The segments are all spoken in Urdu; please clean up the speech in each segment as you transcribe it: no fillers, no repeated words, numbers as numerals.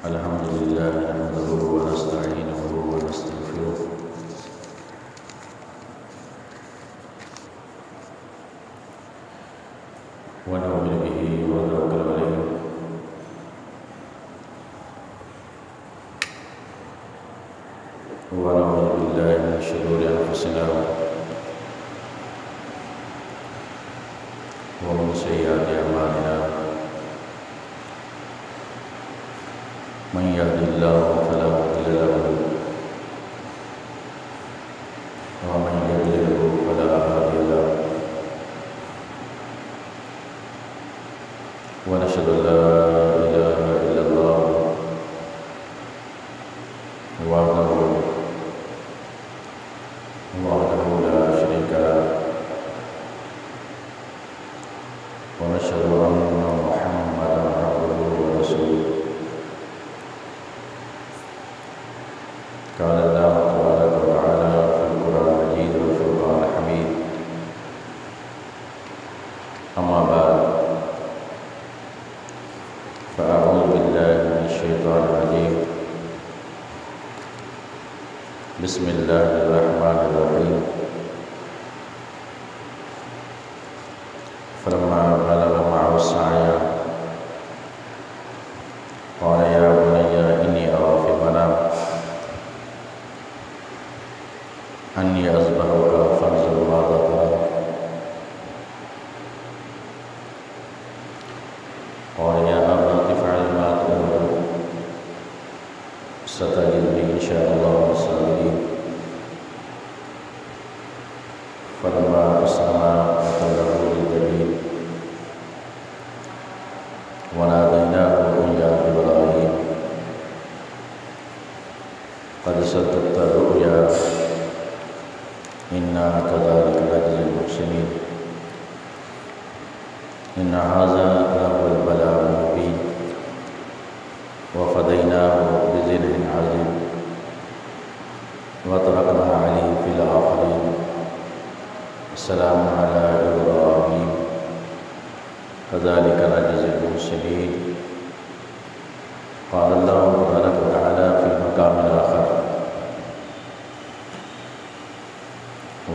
الحمد لله نحمده ونستعينه ونستغفره ونؤمن به ونتوكل عليه ونعوذ بالله من شرور أنفسنا ومن سيئات أعمالنا من يهد الله فلا مضل له ومن يضلل فلا هادي له ونشهد أن لا إله إلا الله وحده لا شريك له ونشهد أن محمدا عبده ورسوله قال الله تبارك وتعالى في القرآن المجيد والفرقان الحميد أما بعد فأعوذ بالله من الشيطان الرجيم بسم الله الرحمن الرحيم فلما بلغ معه السعي قال يا بني إني أرى في المنام أني أذبحك فانظر ماذا ترى قال يا أبت افعل ما تؤمر ستجدني إن شاء الله من الصابرين فلما أسلم وتله للجبين وناديناه أن يا إبراهيم قد صدقت الرؤيا إنا كذلك نجزي المحسنين إن هذا لهو البلاء المبين وفديناه بذبح عظيم وتركنا عليه في الآخرين السلام على إبراهيم كذلك نجزي المحسنين قال الله تبارك وتعالى في مقام آخر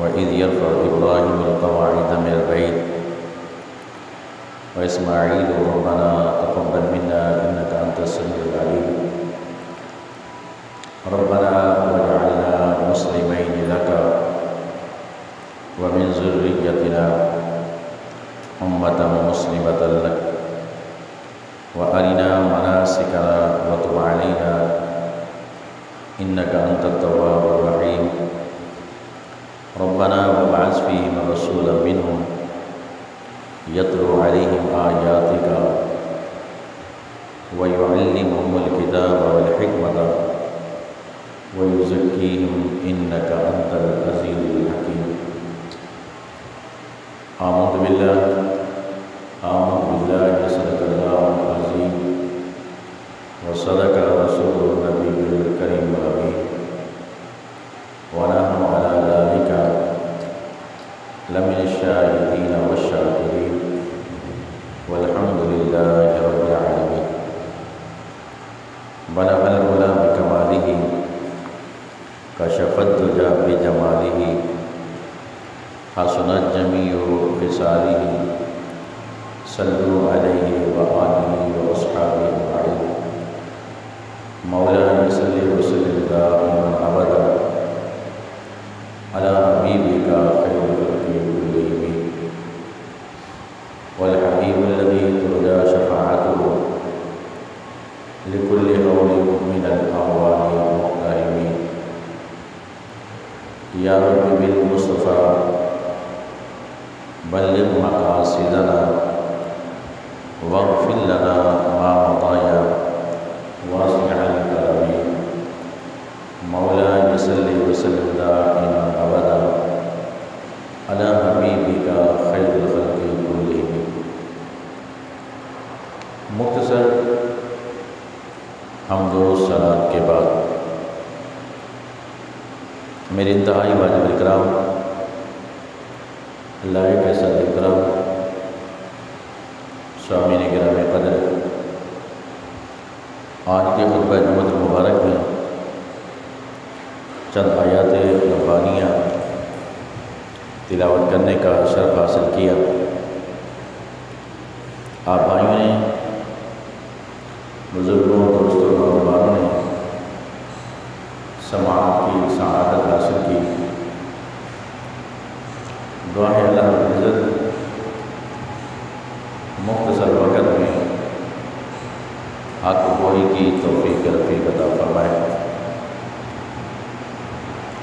وإذ يرفع إبراهيم القواعد من البيت وإسماعيل ربنا تقبل منا إنك أنت السميع العليم ربنا واجعلنا مسلمين لك ومن ذريتنا أمة مسلمة لك وأرنا مناسكنا وتب علينا إنك أنت التواب الرحيم ربنا وابعث فيهم رسولا منهم يتلو عليهم آياتك ويعلمهم الكتاب والحكمة ويزكيهم إنك أنت العزيز الحكيم آمنت بالله صدق الله العظيم وصدق رسول النبي الكريم الأمين ونحن على ذلك لمن الشاهدين والشاكرين والحمد لله رب العالمين بلغ العلا بكماله كشف الدجى بجماله حسنت جميع خصاله صلوا عليه وآله وأصحابه أجمعين مولانا صل وسلم دائما أبدا على حبيبك خير الخلق كلهم والحبيب الذي ترجى شفاعته لكل هول من الأهوال المقتحمين يا رب بالمصطفى بلغ مقاصدنا واغفر لنا ما مضى واسع الكرم مولانا صل وسلم دائما ابدا على حبیبک خیر الخلق کلہم. مختصر حمد و صلوات کے بعد میرے انتہائی واجب اکرام اللہ کے صدر اکرام سوامی نے گرامی قدر آج کے خطبہ جمعۃ المبارک میں چند آیات ربانیہ تلاوت کرنے کا شرف حاصل کیا۔ آپ بھائیوں نے، بزرگوں، دوستوں، نوجوانوں نے سماعت کی سعادت حاصل کی۔ دعا ہے اللہ رب العزت مختصر وقت میں حق گوئی کی توفیق رفیق عطا فرمائے۔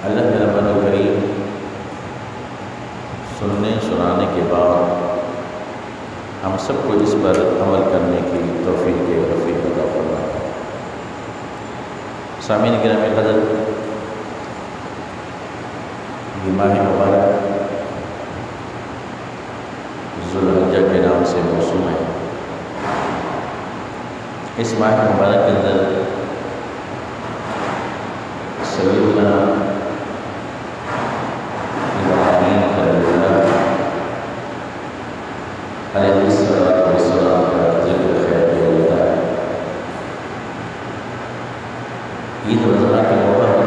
اللہ میرا بن کریم سننے سنانے کے بعد ہم سب کو اس پر عمل کرنے کی توفیق رفیق عطا فرمائے۔ سامعین گرامی قدر، یہ ماہ مبارک ذوالحجہ کے نام سے موسوم ہے۔ اس ماہ مبارک کے اندر سیدنا ابراہیم خلیل اللہ علیہ السلام کا ذکر خیر کیا جاتا ہے۔ عید الاضحیٰ کے موقع پر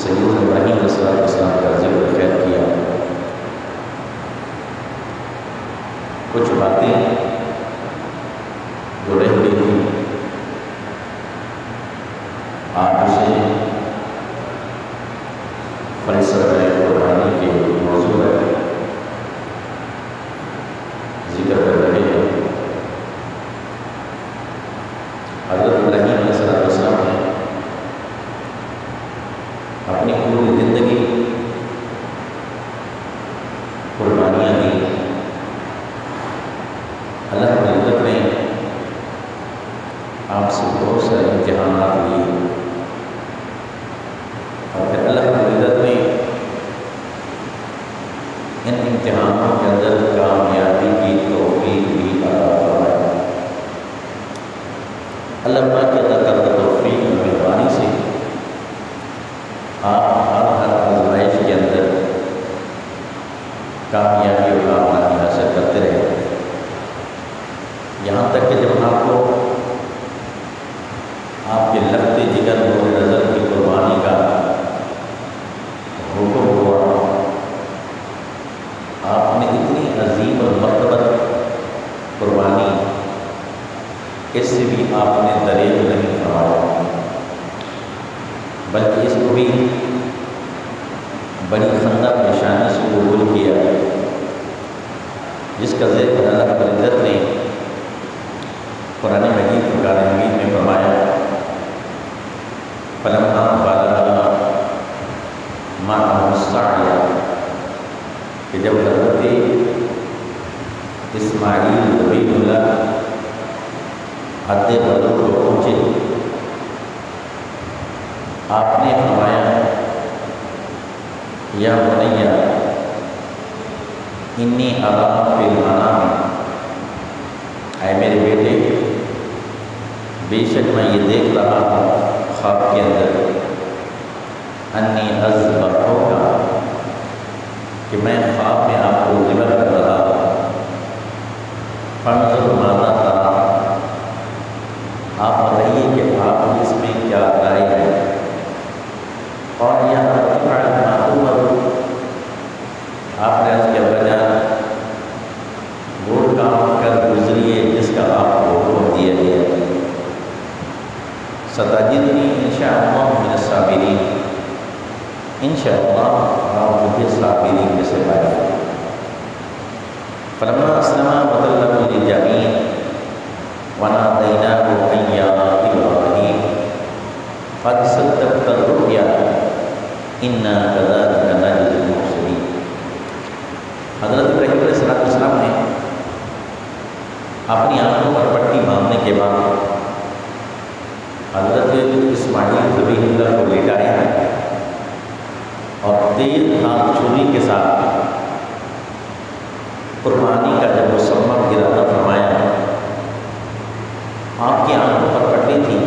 سیدنا ابراہیم علیہ السلام کا ذکر خیر کیا۔ کچھ باتیں جو رہ گئی تھی آج اسے فلسفہ قربانی کے موضوع ہے ذکر کر رہے ہیں۔ حضرت ابراہیم علیہ السلام نے اپنی پوری زندگی قربانیاں دی۔ اللہ رب العزت نے آپ سے بہت سارے امتحانات لیے اور پھر اللہ رب العزت نے ان امتحانوں کے اندر کامیابی کی توفیق بھی عطا فرمائی۔ اللہ پاک کی عطا کردہ توفیق اور مہربانی سے آپ ہر آزمائش کے اندر کامیابی اور کامیابی حاصل کرتے رہے، یہاں تک کہ جب آپ کو آپ کے لگتے جگر نور نظر کی قربانی کا حکم ہوا، آپ نے اتنی عظیم اور مرتبت قربانی، اس سے بھی آپ نے دریغ نہیں فرمایا، بلکہ اس کو بھی بڑی خندق نشانی سے قبول کیا، جس کا ذکر اللہ رب العزت نے قرآن مجید فرقان حمید میں فرمایا۔ فلما بلغ معه السعي، کہ جب حضرت اسماعیل ذبیح اللہ حد بلوغ کو پہنچے، آپ نے فرمایا یا بنی انی اری فی المنام، اے میرے بیٹے بے شک میں یہ دیکھ رہا ہوں خواب کے اندر، انی اذبحک، کہ میں خواب میں آپ کو ذبح کر رہا ہوں، فانظر ماذا تری، آپ بتائیے کہ آپ اس میں کیا رائے ہے۔ اور یا افعل ما تؤمر، آپ نے عرض کیا بجان وہ کام کر گزریے جس کا آپ کو حکم دیا گیا۔ ستجدنی انشاءاللہ من الصابرین، انشاءاللہ آپ مجھے صابرین میں سے پائیں گے۔ فلما اسلم وتلہ للجبین ونادیناہ ان یا ابراہیم قد صدقت الرؤیا انا کذلک نجزی المحسنین۔ حضرت ابراہیم علیہ السلام نے اپنی آنکھوں پر پٹی باندھنے کے بعد حضرت اسماعیل ذبیح اللہ کو لٹایا اور تیز دھار چھری کے ساتھ قربانی کا جب مسمم ارادہ فرمایا، آپ کی آنکھوں پر پٹی تھی،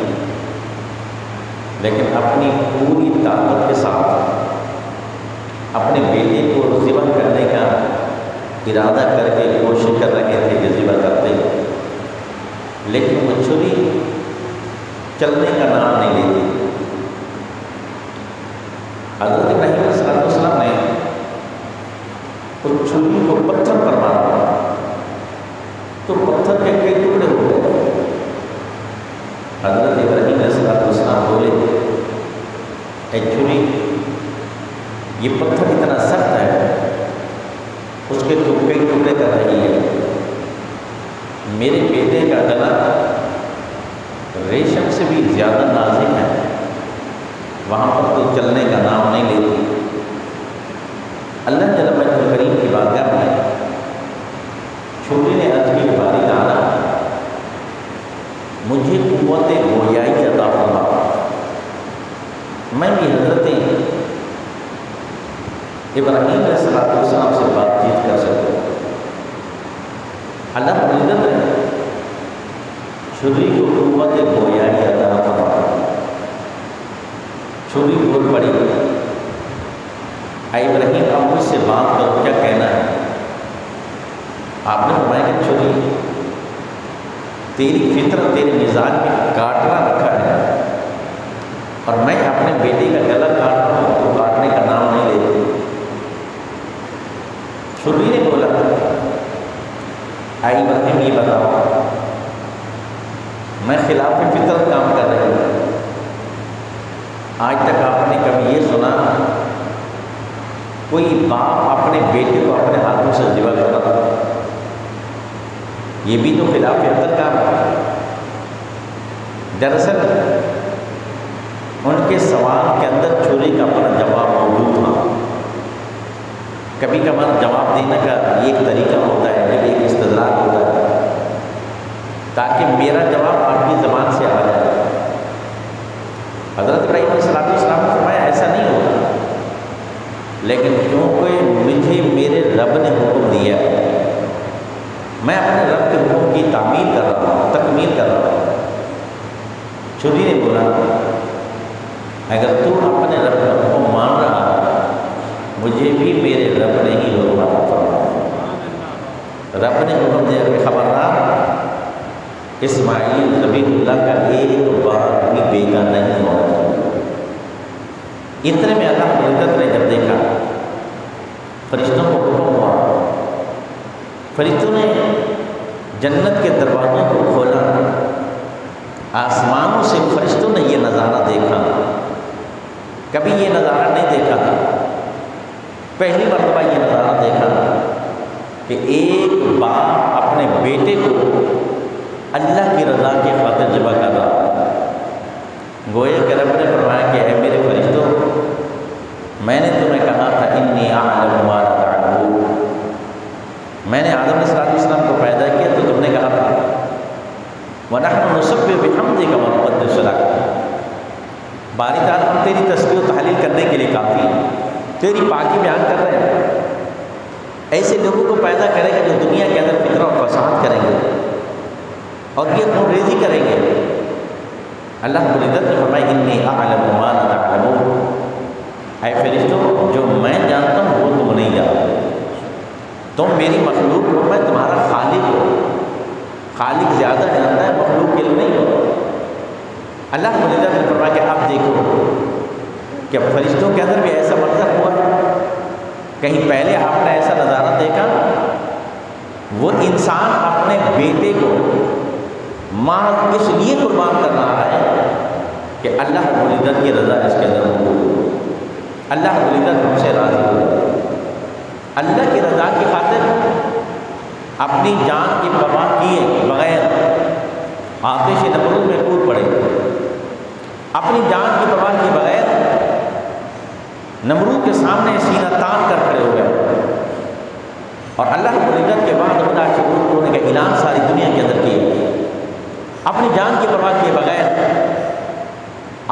لیکن اپنی پوری طاقت کے ساتھ اپنے بیٹے کو ذبح کرنے کا ارادہ کر کے کوشش کر رہے تھے کہ ذبح کرتے، لیکن وہ چھری چلنے کا نام نہیں لیتی۔ حضرت ابراہیم علیہ السلام نے اس چھری کو پتھر پر مارا تو پتھر کے کئی ٹکڑے ہو گئے۔ حضرت ابراہیم علیہ السلام بولے، اے چھری، یہ پتھر اتنا سخت ہے، اس کے تو کئی ٹکڑے کر رہی ہے، میرے بیٹے کا گلا ریشم سے بھی زیادہ نازک ہے، وہاں پر تو چلنے کا نام نہیں لیتی۔ اللہ جل مجدہ کریم کی بارگاہ میں چھوٹی نے عرض کی، باری تعالیٰ مجھے قوت گویائی عطا فرما، میں بھی حضرت ابراہیم علیہ السلام سے بات چیت کر سکوں۔ اللہ مجدد نے چھری کو قوت گویائی عطا فرما، چھری بول پڑی، اے ابراہیم اب مجھ سے بات کرو، کیا کہنا ہے؟ آپ نے فرمایا کہ چھری، تیری فطرت تیرے مزاج میں کاٹنا رکھا ہے، اور میں اپنے بیٹے کا گلا کاٹ رہا ہوں تو کاٹنے کا نام نہیں لیتے۔ چھری نے بولا، اے ابراہیم یہ بتاؤ، میں خلاف فطرت کام کر رہی ہوں، آج تک آپ نے کبھی یہ سنا کوئی باپ اپنے بیٹے کو اپنے ہاتھوں سے ذبح کرتا تھا؟ یہ بھی تو خلاف فطرت کام ہے۔ دراصل ان کے سوال کے اندر چھری کا اپنا جواب موجود تھا۔ کبھی کبھار جواب دینے کا ایک طریقہ ہوتا ہے، جب ایک استدلال ہوتا ہے تاکہ میرا جواب آپ کی زبان سے آ جائے۔ حضرت ابراہیم علیہ السلام نے فرمایا ایسا نہیں ہوتا، لیکن کیونکہ مجھے میرے رب نے حکم دیا ہے، میں اپنے رب کے حکم کی تعمیل کر رہا ہوں، تکمیل کر رہا ہوں۔ چھری نے بولا، اگر تو اپنے رب کا حکم مان رہا ہے، مجھے بھی میرے رب نے ہی حکم عطا فرمایا۔ رب نے حکم دیا کہ خبردار، اسماعیل ذبیح اللہ کا ایک بار بھی بیٹا نہیں ہونا چاہیے۔ اتنے میں اللہ ملکت نے جب دیکھا، فرشتوں کو حکم ہوا، فرشتوں نے جنت کے دروازوں کو کھولا، آسمانوں سے فرشتوں نے یہ نظارہ دیکھا، کبھی یہ نظارہ نہیں دیکھا تھا، پہلی مرتبہ یہ نظارہ دیکھا کہ ایک باپ اپنے بیٹے کو اللہ کی رضا کی خاطر ذبح کر رہا ہے۔ گویا کہ رب نے فرمایا کہ اے میرے فرشتوں، میں نے تمہیں کہا تھا انی اعلم ما لا تعلمون، میں نے آدم علیہ السلام کو پیدا کیا تو تم نے کہا تھا وَنَحْنُ نُسَبِّحُ بِحَمْدِكَ وَنُقَدِّسُ لَكَ، باری تعالیٰ ہم تیری تسبیح و تحلیل کرنے کے لیے کافی ہیں، تیری پاکی بیان کر رہے ہیں۔ ایسے لوگوں کو پیدا کرے گا جو دنیا کے اندر فطرہ اور فساد کریں گے اور یہ خون ریزی کریں گے۔ اللہ رب العزت نے فرمایا انی اعلم ما لا تعلمون، اے فرشتوں جو میں جانتا ہوں وہ تم نہیں جانتے، تم میری مخلوق ہو، میں تمہارا خالق ہوں، خالق زیادہ جانتا ہے، مخلوق علم نہیں ہوتا۔ اللہ رب العزت نے فرمایا کہ اب دیکھو کہ فرشتوں کے اندر بھی ایسا منظر ہوا ہے، کہیں پہلے آپ نے ایسا نظارہ دیکھا؟ وہ انسان اپنے بیٹے کو ماں اس لیے قربان کر رہا ہے کہ اللہ رب العزت کی رضا اس کے اندر موجود ہو، اللہ رب العزت ہم سے راضی ہو جائے، اللہ کی رضا کی خاطر اپنی جان کی پرواہ کیے بغیر آتش نمرود میں کود پڑے، اپنی جان کی پرواہ کیے بغیر نمرود کے سامنے سینہ تان کر کھڑے ہو گئے، اور اللہ رب العزت کے بعد بلا شعور ہونے کا اعلان ساری دنیا کے اندر کیے، اپنی جان کی پرواہ کیے بغیر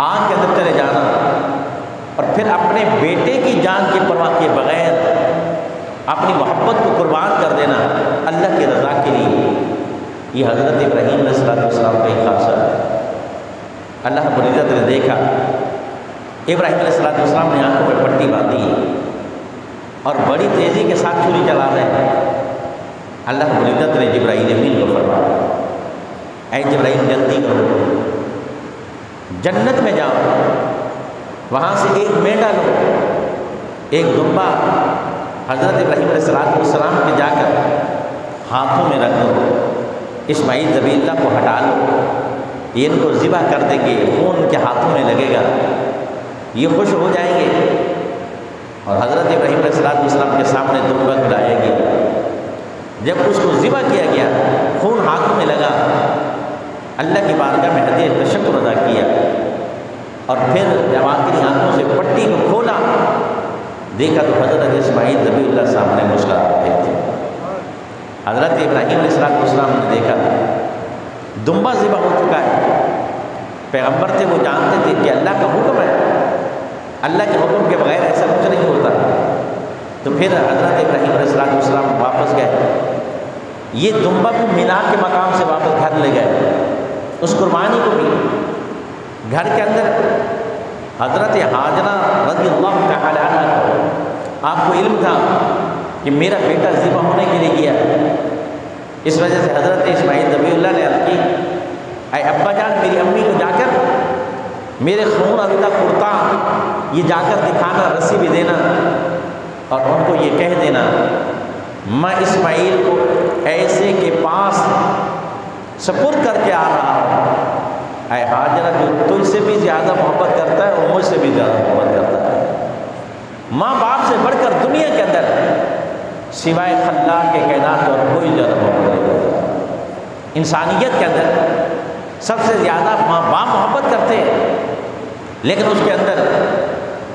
آگ کے اندر چلے جانا، اور پھر اپنے بیٹے کی جان کی پرواہ کیے بغیر اپنی محبت کو قربان کر دینا اللہ کی رضا کے لیے، یہ حضرت ابراہیم علیہ السلام کا ایک خاصہ ہے۔ اللہ رب العزت نے دیکھا ابراہیم علیہ السلام نے آنکھوں میں پٹی باندھی اور بڑی تیزی کے ساتھ چھری چلا رہے ہیں۔ اللہ رب العزت نے جبرائیل امین کو فرمایا، اے جبرائیل جلدی کرو، جنت میں جاؤ، وہاں سے ایک مینڈا لو، ایک دمبا حضرت ابراہیم علیہ السلام کے جا کر ہاتھوں میں رکھ دو، اسماعیل ذبیح اللہ کو ہٹا لو، یہ ان کو ذبح کر دیں گے، خون ان کے ہاتھوں میں لگے گا، یہ خوش ہو جائیں گے، اور حضرت ابراہیم علیہ السلام کے سامنے دمبا کو لایا گیا۔ جب اس کو ذبح کیا گیا، خون ہاتھوں میں لگا، اللہ کی بارگاہ میں حدیث تشکر ادا کیا، اور پھر جب آخری آنکھوں سے پٹی کو کھولا، دیکھا تو حضرت اسماعیل ذبیح اللہ سامنے مسکرا رہے تھے۔ حضرت ابراہیم علیہ السلام نے دیکھا دمبا ذبح ہو چکا ہے، پیغمبر تھے، وہ جانتے تھے کہ اللہ کا حکم ہے، اللہ کے حکم کے بغیر ایسا کچھ نہیں ہوتا۔ تو پھر حضرت ابراہیم علیہ السلام واپس گئے، یہ دمبا بھی مینا کے مقام سے واپس گھر لے گئے، اس قربانی کو بھی گھر کے اندر حضرت حاجرہ رضی اللہ تعالی عنہ کو آپ کو علم تھا کہ میرا بیٹا ذبح ہونے کے لیے گیا، اس وجہ سے حضرت اسماعیل ذبیح اللہ نے عرض کی، اے ابا جان میری امی کو جا کر میرے خون ابدا کرتا یہ جا کر دکھانا، رسی بھی دینا، اور ان کو یہ کہہ دینا میں اسماعیل کو ایسے کے پاس سپرد کر کے آ رہا ہوں، اے حاجرہ جو تجھ سے بھی زیادہ محبت کرتا ہے وہ مجھ سے بھی زیادہ محبت کرتا ہے، ماں باپ سے بڑھ کر دنیا کے اندر سوائے خلاق کے کائنات اور کوئی زیادہ محبت نہیں کرتا۔ انسانیت کے اندر سب سے زیادہ ماں باپ محبت کرتے ہیں، لیکن اس کے اندر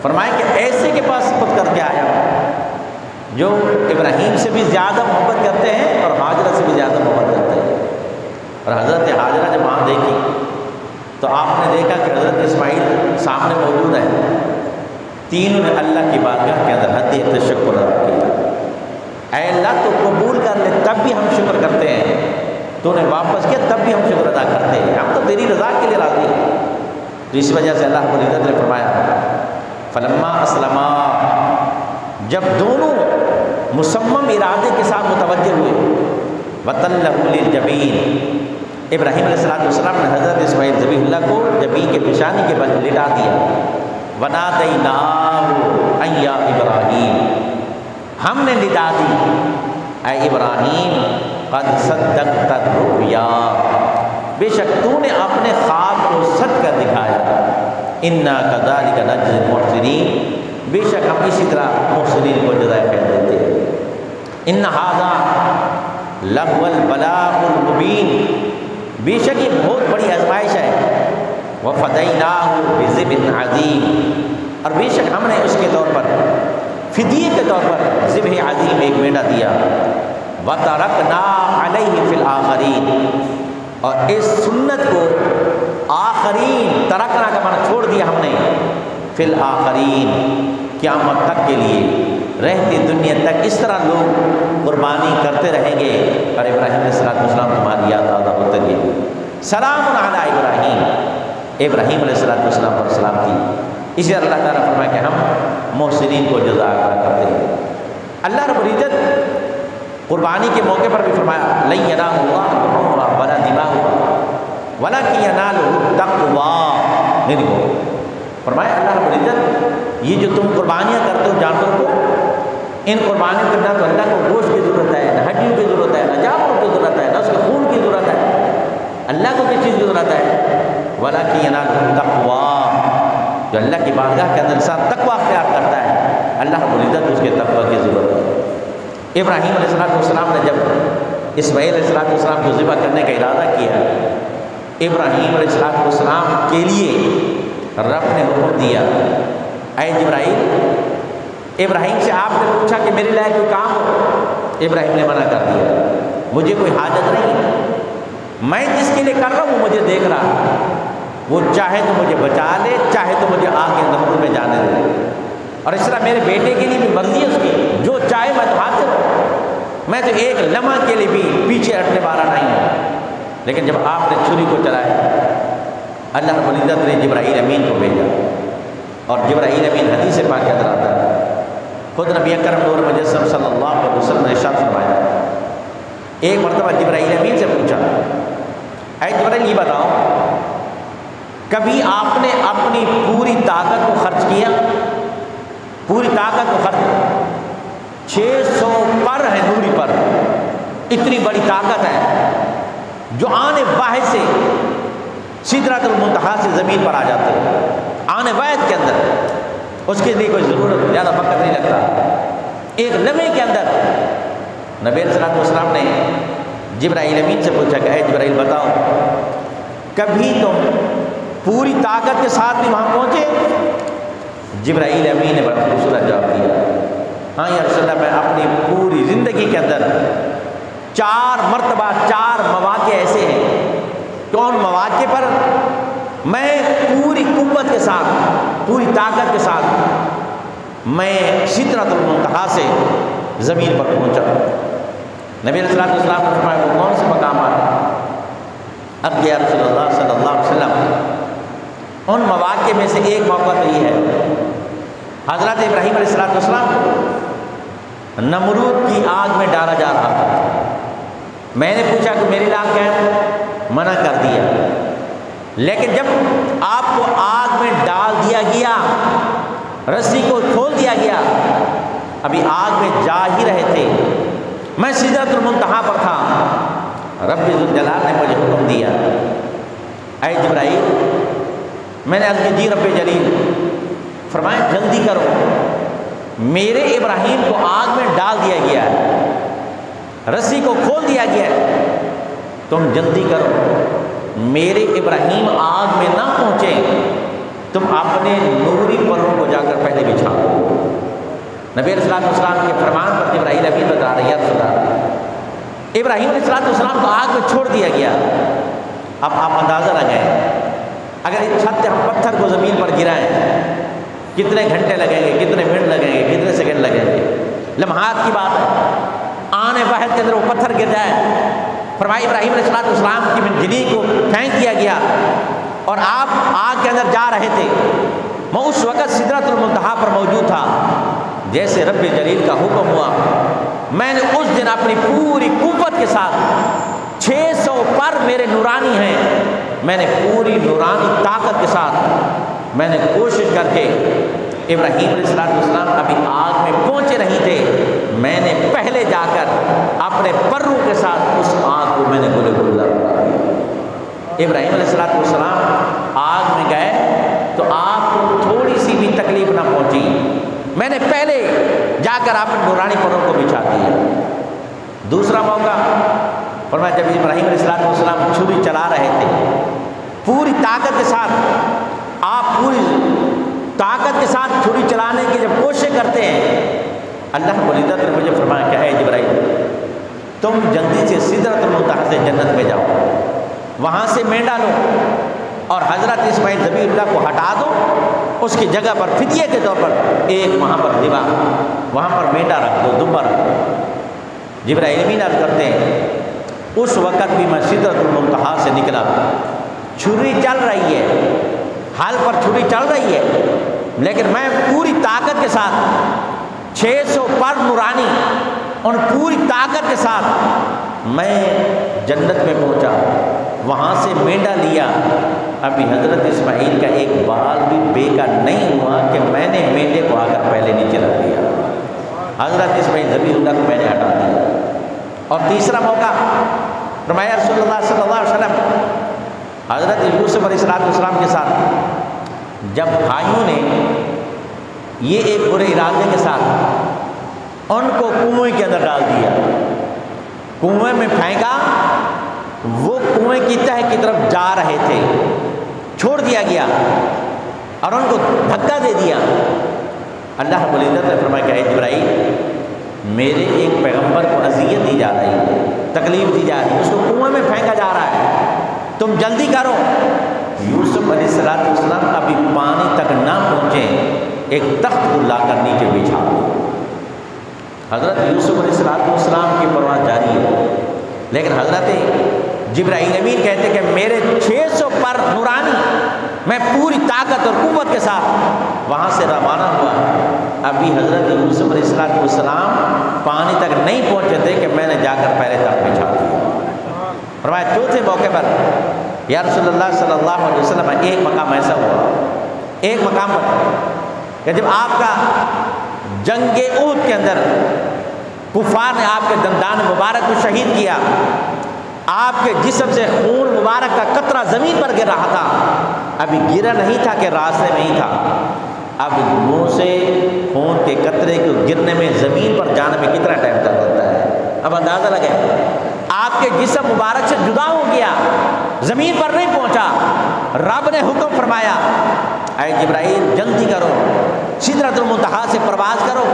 فرمائے کہ ایسے کے پاس سپرد کر کے آیا جو ابراہیم سے بھی زیادہ محبت کرتے ہیں اور حاجرہ سے بھی زیادہ محبت کرتے ہیں۔ اور حضرت حاجرہ جب وہاں دیکھی تو آپ نے دیکھا کہ حضرت اسماعیل سامنے موجود ہے، تینوں نے اللہ کی بارگاہ کے اندر حدیث تشکر ادا کیا، اے اللہ تو قبول کر لے تب بھی ہم شکر کرتے ہیں، تو نے واپس کیا تب بھی ہم شکر ادا کرتے ہیں، ہم تو تیری رضا کے لیے راضی ہیں۔ تو اس وجہ سے اللہ رب العزت نے فرمایا فلما اسلما، جب دونوں مصمم ارادے کے ساتھ متوجہ ہوئے، وَتَلَّهُ لِلْجَبِينِ، ابراہیم علیہ السلام نے حضرت اسماعیل ذبیح اللہ کو جبین کے پیشانی کے بل لٹا دیا، وَنَادَيْنَاهُ أَن يَا إِبْرَاهِيمُ، ہم نے ندا دی اے ابراہیم قد صدقت الرؤیا، بے شک تو نے اپنے خواب کو سچ کر دکھایا، انا کذالک نجزی المحسنین، بے شک ہم اسی طرح محسنین کو جزائے خیر دیتے ہیں، ان ھذا لہو البلاء المبین، بے شک یہ بہت بڑی آزمائش ہے، وفدیناہ بذبح عظیم، اور بے شک ہم نے اس کے طور پر فدیے کے طور پر ذبح عظیم ایک مینڈا دیا، وَتَرَكْنَا عَلَيْهِ فِي الْآخَرِينَ، اور اس سنت کو آخرین، ترکنا کا معنی چھوڑ دیا ہم نے، فی الآخرین، قیامت تک کے لیے، رہتی دنیا تک اس طرح لوگ قربانی کرتے رہیں گے، اور ابراہیم علیہ السلام تمہاری یاد تازہ ہوتے گئے، سلام علی ابراہیم، ابراہیم علیہ السلام پر سلام تھی۔ اسی اللہ تعالیٰ فرمایا کہ ہم محسنین کو جزا عطا کرتے ہیں۔ اللہ رب العزت قربانی کے موقع پر بھی فرمایا لن ینال اللہ لحومها ولا دماؤها ولکن ینالہ التقوی، نہیں دیکھو فرمایا اللہ رب العزت یہ جو تم قربانیاں کرتے ہو جانوروں کو، ان قربانیوں کے اندر تو اللہ کو گوشت کی ضرورت ہے، نہ ہڈیوں کی ضرورت ہے، نہ جانوروں کی ضرورت ہے، نہ اس کے خون کی ضرورت ہے، اللہ کو کس چیز کی ضرورت ہے؟ ولکن ینالہ التقوی، جو اللہ کی بارگاہ کے اندر انسان تقوی اختیار کرتا ہے، اللہ رب العزت اس کے تقوی کی ضرورت ہے۔ ابراہیم علیہ السلام نے جب اسماعیل علیہ السلام کو ذبح کرنے کا ارادہ کیا، ابراہیم علیہ السلام کے لیے رب نے حکم دیا، اے جبرائیل، ابراہیم سے آپ نے پوچھا کہ میرے لائق کوئی کام ہو، ابراہیم نے منع کر دیا، مجھے کوئی حاجت نہیں، میں جس کے لیے کر رہا ہوں وہ مجھے دیکھ رہا، وہ چاہے تو مجھے بچا لے، چاہے تو مجھے آگ کے نمبر میں جانے دے، اور اس طرح میرے بیٹے کے لیے بھی مرضی ہے اس کی، جو چاہے میں تو حاضر ہوں، میں تو ایک لمحہ کے لیے بھی پیچھے ہٹنے والا نہیں ہوں۔ لیکن جب آپ نے چھری کو چلایا، اللہ رب العزت نے جبرائیل امین کو بھیجا، اور جبرائیل امین حدیث پاک کے اندر آتا ہے، خود نبی اکرم نور مجسم صلی اللہ علیہ وسلم نے ارشاد فرمایا، ایک مرتبہ جبرائیل امین سے پوچھا، اے جبرائیل یہ بتاؤ کبھی آپ نے اپنی پوری طاقت کو خرچ کیا؟ پوری طاقت کو خرچ 600 پر ہے نوری پر، اتنی بڑی طاقت ہے جو آنے واحد سے سدرۃ المنتہا سے زمین پر آ جاتے ہیں، آنے واحد کے اندر، اس کے لیے کوئی ضرورت زیادہ وقت نہیں لگتا، ایک لمحے کے اندر۔ نبی صلی اللہ علیہ وسلم نے جبرائیل امین سے پوچھا کہ اے جبرائیل بتاؤ، کبھی تم پوری طاقت کے ساتھ بھی وہاں پہنچے؟ جبرائیل امین نے بڑا خوبصورت جواب دیا، ہاں یا رسول اللہ، میں اپنی پوری زندگی کے اندر 4 مرتبہ 4 مواقع ایسے ہیں کہ ان مواقع پر میں پوری قوت کے ساتھ، پوری طاقت کے ساتھ میں سدرۃ المنتہا سے زمین پر پہنچا۔ نبی صلی اللہ علیہ وسلم نے فرمایا وہ کون سے مقامات؟ اب یا رسول اللہ صلی اللہ علیہ وسلم، ان مواقع میں سے ایک موقع تو یہ ہے، حضرت ابراہیم علیہ السلام کو نمرود کی آگ میں ڈالا جا رہا تھا۔ میں نے پوچھا کہ میری لاکھ کیا ہے؟ منع کر دیا، لیکن جب آپ کو آگ میں ڈال دیا گیا، رسی کو کھول دیا گیا، ابھی آگ میں جا ہی رہے تھے، میں سدرۃ المنتہا پر تھا، رب ذوالجلال نے مجھے حکم دیا، اے جبرائیل، میں نے عرض کی جی رب جلیل، فرمایا جلدی کرو، میرے ابراہیم کو آگ میں ڈال دیا گیا ہے، رسی کو کھول دیا گیا ہے، تم جلدی کرو، میرے ابراہیم آگ میں نہ پہنچے، تم اپنے نوری پروں کو جا کر پہلے بچھاؤ۔ نبی علیہ السلام کے فرمان پر جبرائیل امین بتا رہے ہیں، یا رسول اللہ، ابراہیم علیہ السلام کو آگ میں چھوڑ دیا گیا۔ اب آپ اندازہ لگائیں، اگر اس چھت سے ہم پتھر کو زمین پر گرائیں، کتنے گھنٹے لگیں گے، کتنے منٹ لگیں گے، کتنے سیکنڈ لگیں گے؟ لمحات کی بات ہے، آنے واحد کے اندر وہ پتھر گر جائے۔ فرمایا ابراہیم علیہ السلام کی منجنی کو پھینک دیا گیا اور آپ آگ کے اندر جا رہے تھے، میں اس وقت سدرۃ المنتہا پر موجود تھا۔ جیسے رب جلیل کا حکم ہوا، میں نے اس دن اپنی پوری قوت کے ساتھ 600 پر میرے نورانی ہیں، میں نے پوری نورانی طاقت کے ساتھ میں نے کوشش کر کے، ابراہیم علیہ السلام ابھی آگ میں پہنچے نہیں تھے، میں نے پہلے جا کر اپنے پروں کے ساتھ اس آگ کو میں نے گلے گلزار بنا دیا۔ ابراہیم علیہ السلام آگ میں گئے تو آپ کو تھوڑی سی بھی تکلیف نہ پہنچی، میں نے پہلے جا کر اپنے نورانی پروں کو بچھا دیا۔ دوسرا موقع، فرمایا جب ابراہیم علیہ السلام چھری چلا رہے تھے، پوری طاقت کے ساتھ، آپ پوری طاقت کے ساتھ چھری چلانے کی جب کوشش کرتے ہیں، اللہ رب العزت نے مجھے فرمایا کہ اے جبرائیل، تم جلدی سے سدرۃ المنتہا سے جنت میں جاؤ، وہاں سے مینڈا لو اور حضرت اسماعیل ذبیح اللہ کو ہٹا دو، اس کی جگہ پر فدیے کے طور پر ایک وہاں پر ذبح، وہاں پر مینڈا رکھ دو، دمبا رکھ دو۔ جبرائیل امین عرض کرتے ہیں اس وقت بھی میں سدرۃ المنتہا سے نکلا، چھری چل رہی ہے، حال پر چھری چل رہی ہے، لیکن میں پوری طاقت کے ساتھ 600 پر نورانی، ان پوری طاقت کے ساتھ میں جنت میں پہنچا، وہاں سے مینڈا لیا، ابھی حضرت اسماعیل کا ایک بال بھی بیکا نہیں ہوا کہ میں نے مینڈے کو آ کر پہلے نیچے رکھ دیا، حضرت اسماعیل ذبیح اللہ کو میں نے ہٹا دیا۔ اور تیسرا موقع، فرمایا رسول اللہ صلی اللہ علیہ وسلم حضرت یوسف علیہ السلام کے ساتھ جب بھائیوں نے یہ ایک برے ارادے کے ساتھ ان کو کنویں کے اندر ڈال دیا، کنویں میں پھینکا، وہ کنویں کی تہہ کی طرف جا رہے تھے، چھوڑ دیا گیا اور ان کو دھکا دے دیا۔ اللہ رب العزت نے فرمایا کہ اے جبرائیل، میرے ایک پیغمبر کو اذیت دی جا رہی ہے، تکلیف دی جا رہی ہے، اس کو کنویں میں پھینکا جا رہا ہے، تم جلدی کرو۔ یوسف علیہ السلام ابھی پانی تک نہ پہنچے، ایک تخت کو لا کر نیچے بچھا دو۔ حضرت یوسف علیہ السلام کی پرواز جاری ہے، لیکن حضرت جبرائیل امین کہتے کہ میرے 600 پر نورانی، میں پوری طاقت اور قوت کے ساتھ وہاں سے روانہ ہوا، ابھی حضرت یوسف علیہ السلام پانی تک نہیں پہنچے تھے کہ میں نے جا کر پہلے تخت بچھا دیا۔ فرمایا چوتھے موقع پر یا رسول اللہ صلی اللہ علیہ وسلم، ایک مقام ایسا ہوا، ایک مقام پر کہ جب آپ کا جنگ احد کے اندر کفار نے آپ کے دندان مبارک کو شہید کیا، آپ کے جسم سے خون مبارک کا قطرہ زمین پر گر رہا تھا، ابھی گرا نہیں تھا کہ راستے میں ہی تھا، اب منہ سے خون کے قطرے کو گرنے میں زمین پر جانے میں کتنا ٹائم تک لگتا ہے؟ اب اندازہ لگے، آپ کے جسم مبارک سے جدا ہو گیا، زمین پر نہیں پہنچا، رب نے حکم فرمایا اے جبرائیل جلدی کرو، سدرۃ المنتہا سے پرواز کرو،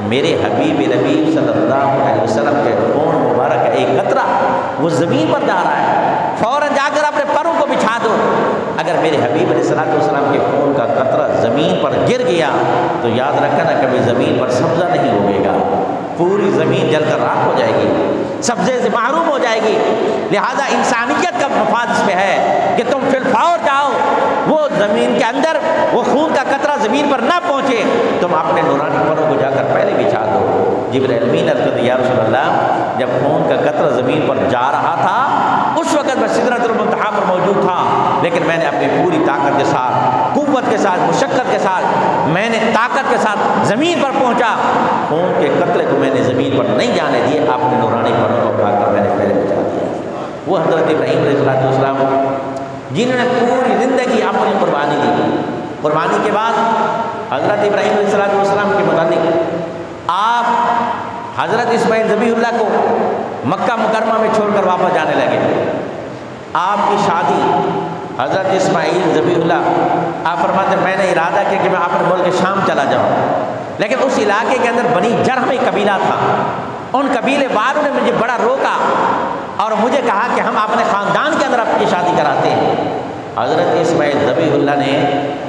میرے حبیب نبی صلی اللہ علیہ وسلم کے خون مبارک کا ایک قطرہ وہ زمین پر جا رہا ہے، فوراً جا کر اپنے پروں کو بچھا دو، اگر میرے حبیب علیہ السلام کے خون کا قطرہ زمین پر گر گیا تو یاد رکھنا کبھی زمین پر سبزہ نہیں ہوگے گا، پوری زمین جل کر راکھ ہو جائے گی، سبزے سے محروم ہو جائے گی، لہذا انسانیت کا مفاد اس پہ ہے کہ تم فی الفور جاؤ، وہ زمین کے اندر وہ خون کا قطرہ زمین پر نہ پہنچے، تم اپنے نورانی پروں کو جا کر پہلے بچھا دو۔ جبرائیل امین عرض کرتے یا رسول اللہ، جب خون کا قطرہ زمین پر جا رہا تھا اس وقت میں سدرۃ المنتہا پر موجود تھا، لیکن میں نے اپنی پوری طاقت کے ساتھ، قوت کے ساتھ، مشقت کے ساتھ، میں نے طاقت کے ساتھ زمین پر پہنچا، خون کے قطرے کو میں نے زمین پر نہیں جانے دیے، اپنے نورانی پروں کو اٹھا کر میں نے پہلے بچا دیا۔ وہ حضرت ابراہیم علیہ السلام جنہوں نے پوری زندگی اپنی قربانی دی، قربانی کے بعد حضرت ابراہیم علیہ السلام کے متعلق آپ حضرت اسماعیل ذبیح اللہ کو مکہ مکرمہ میں چھوڑ کر واپس جانے لگے، آپ کی شادی حضرت اسماعیل ذبیح اللہ، آپ فرماتے ہیں میں نے ارادہ کیا کہ میں اپنے ملک شام چلا جاؤں، لیکن اس علاقے کے اندر بنی جرح میں قبیلہ تھا، ان قبیلے والوں نے مجھے بڑا روکا اور مجھے کہا کہ ہم اپنے خاندان کے اندر اپنی شادی کراتے ہیں۔ حضرت اسماعیل ذبیح اللہ نے